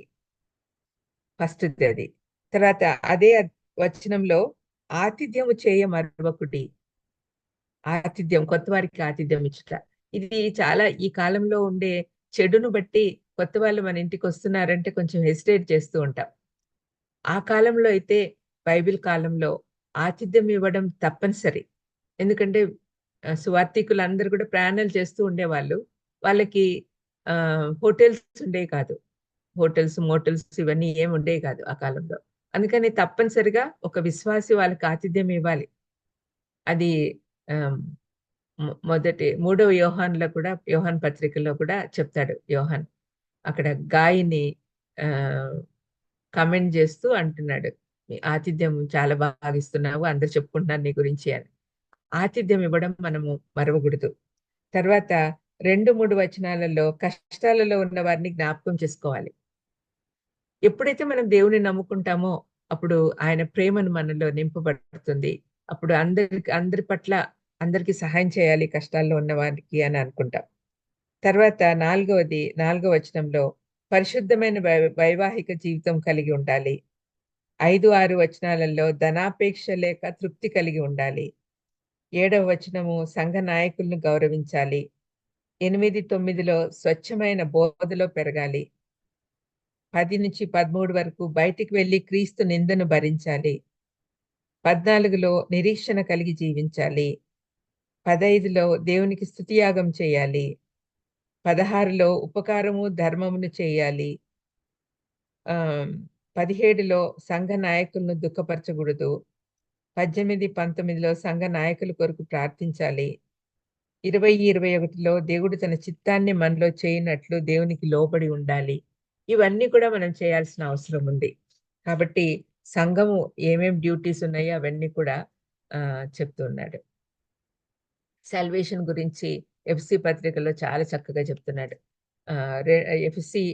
ఫస్ట్‌ది అది. తర్వాత అదే వచనంలో ఆతిథ్యము చేయ మరువకుడి. ఆతిథ్యం కొత్త వారికి ఆతిథ్యం ఇచ్చుట. ఇది చాలా ఈ కాలంలో ఉండే చెడును బట్టి కొత్త వాళ్ళు మన ఇంటికొస్తున్నారంటే కొంచెం హెసిటేట్ చేస్తూ ఉంటాం. ఆ కాలంలో అయితే బైబిల్ కాలంలో ఆతిథ్యం ఇవ్వడం తప్పనిసరి. ఎందుకంటే సువార్థికులందరూ కూడా ప్రయాణాలు చేస్తూ ఉండేవాళ్ళు. వాళ్ళకి హోటల్స్ ఉండేవి కాదు. హోటల్స్, మోటల్స్ ఇవన్నీ ఏమి ఉండేవి కాదు ఆ కాలంలో. అందుకని తప్పనిసరిగా ఒక విశ్వాసి వాళ్ళకి ఆతిథ్యం ఇవ్వాలి. అది ఆమ్, మొదటి 3వ యోహాన్లో కూడా, యోహాన్ పత్రికలో కూడా చెప్తాడు యోహాన్. అక్కడ గాయని కమెంట్ చేస్తూ అంటున్నాడు, "నీ ఆతిథ్యం చాలా బాగా ఇస్తున్నావు, అందరు చెప్పుకుంటున్నారు నీ గురించి" అని. ఆతిథ్యం ఇవ్వడం మనము మరవకూడదు. తర్వాత 2-3 వచనాలలో కష్టాలలో ఉన్న వారిని జ్ఞాపకం చేసుకోవాలి. ఎప్పుడైతే మనం దేవుని నమ్ముకుంటామో అప్పుడు ఆయన ప్రేమను మనలో నింపబడుతుంది. అప్పుడు అందరి పట్ల అందరికి సహాయం చేయాలి కష్టాల్లో ఉన్న వారికి అని అనుకుంటాం. తర్వాత 4వ వచనంలో పరిశుద్ధమైన వైవాహిక జీవితం కలిగి ఉండాలి. 5-6 వచనాలలో ధనాపేక్ష లేక తృప్తి కలిగి ఉండాలి. 7వ వచనము సంఘ నాయకులను గౌరవించాలి. 8-9లో స్వచ్ఛమైన బోధలో పెరగాలి. 10-13 వరకు బయటికి వెళ్లి క్రీస్తు నిందను భరించాలి. 14లో నిరీక్షణ కలిగి జీవించాలి. 15లో దేవునికి స్తుతియాగం చేయాలి. 16లో ఉపకారము ధర్మమును చేయాలి. 17లో సంఘ నాయకులను దుఃఖపరచకూడదు. 18-19లో సంఘ నాయకుల కొరకు ప్రార్థించాలి. 20-21లో దేవుడు తన చిత్తాన్ని మనలో చేయనట్లు దేవునికి లోబడి ఉండాలి. ఇవన్నీ కూడా మనం చేయాల్సిన అవసరం ఉంది. కాబట్టి సంఘము ఏమేం డ్యూటీస్ ఉన్నాయో అవన్నీ కూడా చెప్తున్నాడు. సాల్వేషన్ గురించి ఎఫ్ఎస్సి పత్రికలో చాలా చక్కగా చెప్తున్నాడు. ఎఫ్ఎస్సి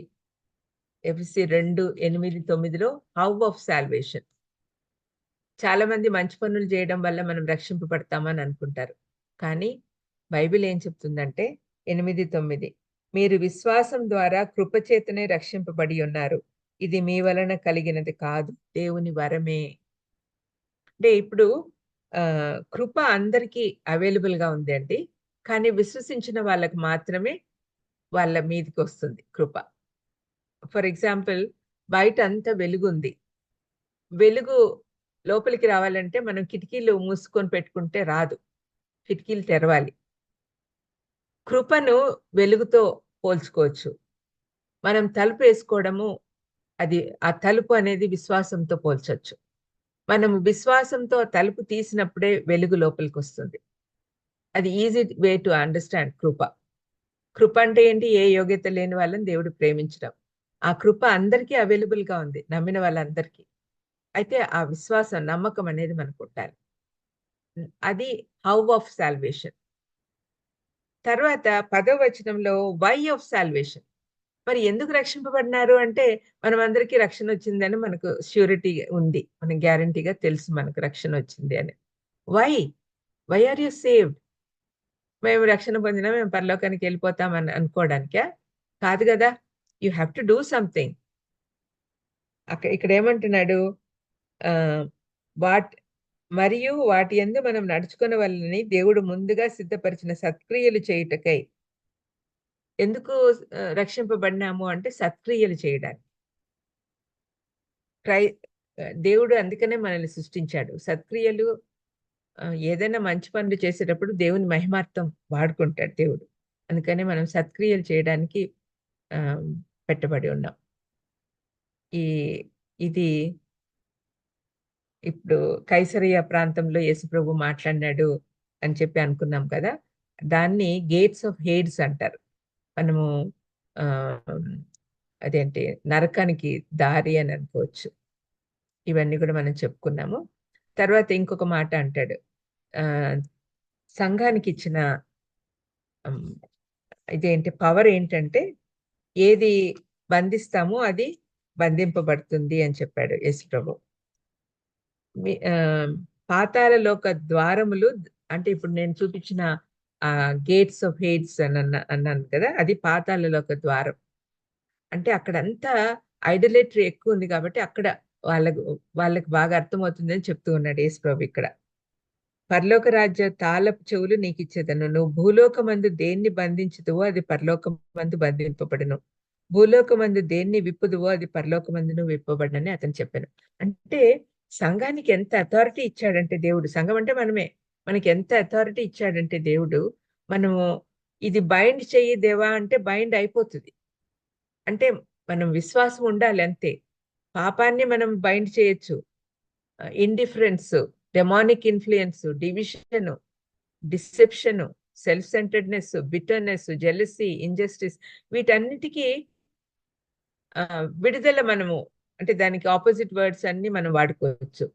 2:8-9లో హౌ ఆఫ్ సాల్వేషన్. చాలా మంది మంచి పనులు చేయడం వల్ల మనం రక్షింపబడతామని అనుకుంటారు. కానీ బైబిల్ ఏం చెప్తుందంటే 8-9 మీరు విశ్వాసం ద్వారా కృపచేతనే రక్షింపబడి ఉన్నారు. ఇది మీ వలన కలిగినది కాదు, దేవుని వరమే. అంటే ఇప్పుడు కృప అందరికీ అవైలబుల్‌గా ఉంది అండి. కానీ విశ్వసించిన వాళ్ళకి మాత్రమే వాళ్ళ మీదకి వస్తుంది కృప. ఫర్ ఎగ్జాంపుల్ బయట అంతా వెలుగుంది. వెలుగు లోపలికి రావాలంటే మనం కిటికీలు మూసుకొని పెట్టుకుంటే రాదు. కిటికీలు తెరవాలి. కృపను వెలుగుతో పోల్చుకోవచ్చు. మనం తలుపేసుకోవడము ఆ తలుపు అనేది విశ్వాసంతో పోల్చొచ్చు. మనం విశ్వాసంతో తలుపు తీసినప్పుడే వెలుగు లోపలికొస్తుంది. అది ఈజీ వే టు అండర్‌స్టాండ్ కృప. కృప అంటే ఏంటి? ఏ యోగ్యత లేని వాళ్ళని దేవుడు ప్రేమించడం. ఆ కృప అందరికీ అవైలబుల్‌గా ఉంది. నమ్మిన వాళ్ళందరికీ. అయితే ఆ విశ్వాసం, నమ్మకం అనేది మనకుండాలి. అది హౌ ఆఫ్ సాల్వేషన్. తర్వాత 10వ వచనంలో వై ఆఫ్ సాల్వేషన్. మరి ఎందుకు రక్షింపబడినారు అంటే, మనమందరికీ రక్షణొచ్చిందని మనకు ష్యూరిటీ ఉంది. మనకు గ్యారంటీగా తెలుసు మనకు రక్షణొచ్చింది అని. Why? Why are you saved? మేము రక్షణ పొందినాం, మేము పరలోకానికి ఎళ్ళిపోతాం అని అనుకోవడానికా? కాదు గదా! You have to do something. ఇక్కడేమంటున్నాడు? ఆహ్, వాట్ మరియు వాటి యందు మనం నడుచుకొనవలెనని దేవుడు ముందుగా సిద్ధపరిచిన సత్క్రియలు చేయుటకై. ఎందుకు రక్షింపబడినాము అంటే సత్క్రియలు చేయడానికి. దేవుడు అందుకనే మనల్ని సృష్టించాడు. సత్క్రియలు ఏదైనా మంచి పనులు చేసేటప్పుడు దేవుని మహిమార్థం వాడుకుంటాడు దేవుడు. అందుకనే మనం సత్క్రియలు చేయడానికి ఆహ్, పెట్టబడి ఉన్నాం. ఈ ఇది ఇప్పుడు కైసరయ ప్రాంతంలో యేసుప్రభు మాట్లాడినాడు అని చెప్పి అనుకున్నాం కదా! దాన్ని గేట్స్ ఆఫ్ హేడ్స్ అంటారు. మనము ఆహ్, అదేంటి నరకానికి దారి అని అనుకోవచ్చు. ఇవన్నీ కూడా మనం చెప్పుకున్నాము. తర్వాత ఇంకొక మాట అంటాడు. ఆహ్, సంఘానికిచ్చిన హ్మ్, ఇదేంటి పవర్ ఏంటంటే, ఏది బంధిస్తామో అది బంధింపబడుతుంది అని చెప్పాడు యేసుప్రభు. పాతాళ లోక ద్వారములు అంటే ఇప్పుడు నేను చూపించిన గేట్స్ ఆఫ్ హేడ్స్ అన్నాను కదా! అది పాతాళ లోక ద్వారం. అంటే అక్కడంతా ఐడోలేట్రీ ఎక్కువుంది కాబట్టి అక్కడ వాళ్ళకి బాగా అర్థమవుతుందని చెప్తూ ఉన్నాడు యేసుప్రభు ఇక్కడ. పరలోక రాజ్య తాళపు చెవులు నీకిచ్చేదను. నువ్వు భూలోకమందు దేన్ని బంధించుదువో అది పరలోకమందు బంధింపబడును. భూలోకమందు దేన్ని విప్పుదువో అది పరలోకమందును విప్పబడునని అతను చెప్పాను. అంటే సంఘానికి ఎంత అథారిటీ ఇచ్చాడంటే దేవుడు, సంఘం అంటే మనమే. మనకి ఎంత అథారిటీ ఇచ్చాడంటే దేవుడు, మనము ఇది బైండ్ చెయ్యి దేవా అంటే బైండ్ అయిపోతది. అంటే మనం విశ్వాసం ఉండాలి అంతే. పాపాన్ని మనం బైండ్ చేయొచ్చు. Indifference, demonic influence, division deception, self centredness, bitterness, jealousy, injustice, వీటన్నిటికీ విడుదల మనము, అంటే దానికి ఆపోజిట్ వర్డ్స్ అన్ని మనం వాడుకోవచ్చు.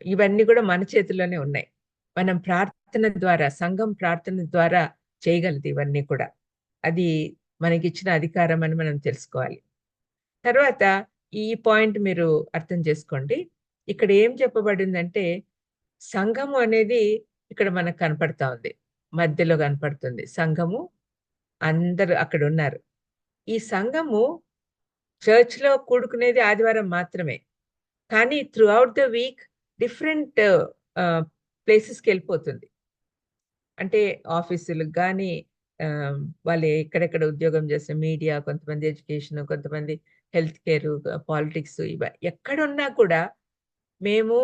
ఇవన్నీ కూడా మన చేతిలోనే ఉన్నాయి. మనం ప్రార్థన ద్వారా, సంఘం ప్రార్థన ద్వారా చేయగలదు ఇవన్నీ కూడా. అది మనకిచ్చిన అధికారం అని మనం తెలుసుకోవాలి. తర్వాత ఈ పాయింట్ మీరు అర్థం చేసుకోండి. ఇక్కడ ఏం చెప్పబడిందంటే, సంఘము అనేది ఇక్కడ మనకు కనపడతా ఉంది. మధ్యలో కనపడుతుంది. సంఘము అందరూ అక్కడ ఉన్నారు. ఈ సంఘము చర్చ్‌లో కూడుకునేది ఆదివారం మాత్రమే. కానీ త్రూఅవుట్ ద వీక్ డిఫరెంట్ ప్లేసెస్‌కెళ్ళిపోతుంది. అంటే ఆఫీసులకు గానీ, వాళ్ళు ఎక్కడెక్కడ ఉద్యోగం చేస్తే మీడియా, కొంతమంది ఎడ్యుకేషన్, కొంతమంది హెల్త్ కేరు, పాలిటిక్స్, ఎక్కడున్నా కూడా మేము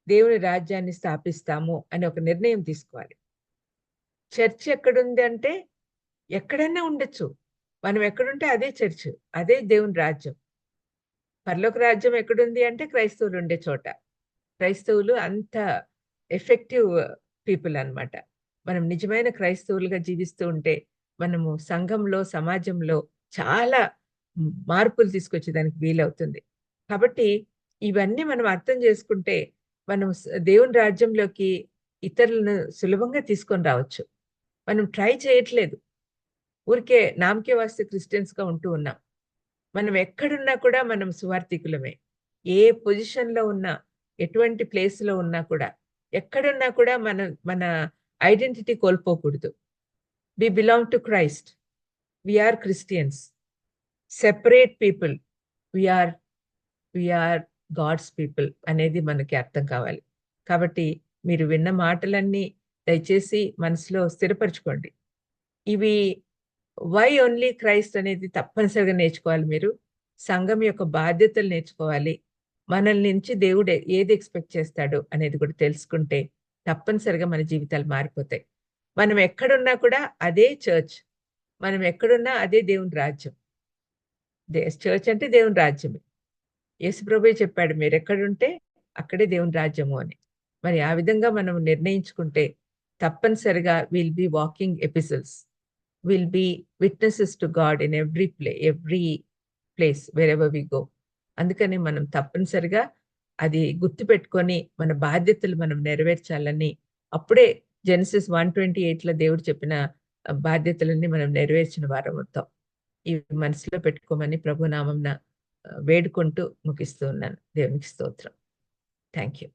దేవుని రాజ్యాన్ని స్థాపిస్తాము అని ఒక నిర్ణయం తీసుకోవాలి. చర్చ్ ఎక్కడుంది అంటే ఎక్కడైనా ఉండొచ్చు. మనం ఎక్కడుంటే అదే చర్చ్. అదే దేవుని రాజ్యం. పరలోక రాజ్యం ఎక్కడుంది అంటే క్రైస్తవులు ఉండే చోట. క్రైస్తవులు అంత ఎఫెక్టివ్ పీపుల్ అన్నమాట. మనం నిజమైన క్రైస్తవులుగా జీవిస్తూ ఉంటే, మనము సంఘంలో, సమాజంలో చాలా మార్పులు తీసుకొచ్చేదానికి వీలవుతుంది. కాబట్టి ఇవన్నీ మనం అర్థం చేసుకుంటే, మనం దేవుని రాజ్యంలోకి ఇతరులను సులభంగా తీసుకొని రావచ్చు. మనం ట్రై చేయట్లేదు. ఊరికే నామకే వాస్తే క్రిస్టియన్స్‌గా ఉంటూ ఉన్నాం. మనం ఎక్కడున్నా కూడా మనం సువార్థికులమే. ఏ పొజిషన్‌లో ఉన్నా, ఎటువంటి ప్లేస్‌లో ఉన్నా కూడా, ఎక్కడున్నా కూడా మన ఐడెంటిటీ కోల్పోకూడదు. We belong to Christ. We are Christians. Separate people. We are we are God's people అనేది మనకి అర్థం కావాలి. కాబట్టి మీరు విన్న మాటలన్నీ దయచేసి మనసులో స్థిరపరచుకోండి. ఇవి వై ఓన్లీ క్రైస్ట్ అనేది తప్పనిసరిగా నేర్చుకోవాలి మీరు. సంఘం యొక్క బాధ్యతలు నేర్చుకోవాలి. మనల్ని నుంచి దేవుడు ఏది ఎక్స్‌పెక్ట్ చేస్తాడో అనేది కూడా తెలుసుకుంటే తప్పనిసరిగా మన జీవితాలు మారిపోతాయి. మనం ఎక్కడున్నా కూడా అదే చర్చ్. మనం ఎక్కడున్నా అదే దేవుని రాజ్యం. చర్చ్ అంటే దేవుని రాజ్యమే. యేసుప్రభువే చెప్పాడు, మీరెక్కడుంటే అక్కడే దేవుని రాజ్యము అని. మరి ఆ విధంగా మనం నిర్ణయించుకుంటే తప్పనిసరిగా will be walking epistles. Will be witnesses to God in every place wherever we go. అందుకని మనం తప్పనిసరిగా అది గుర్తుపెట్టుకొని మన బాధ్యతలు మనం నెరవేర్చాలని, అప్పుడే జెనసిస్ 1:28లో దేవుడు చెప్పిన బాధ్యతలన్నీ మనం నెరవేర్చిన వారమవుతాం. ఇవి మనసులో పెట్టుకోమని ప్రభునామంన వేడుకుంటూ ముగిస్తూ ఉన్నాను. దేవునికి స్తోత్రం. Thank you.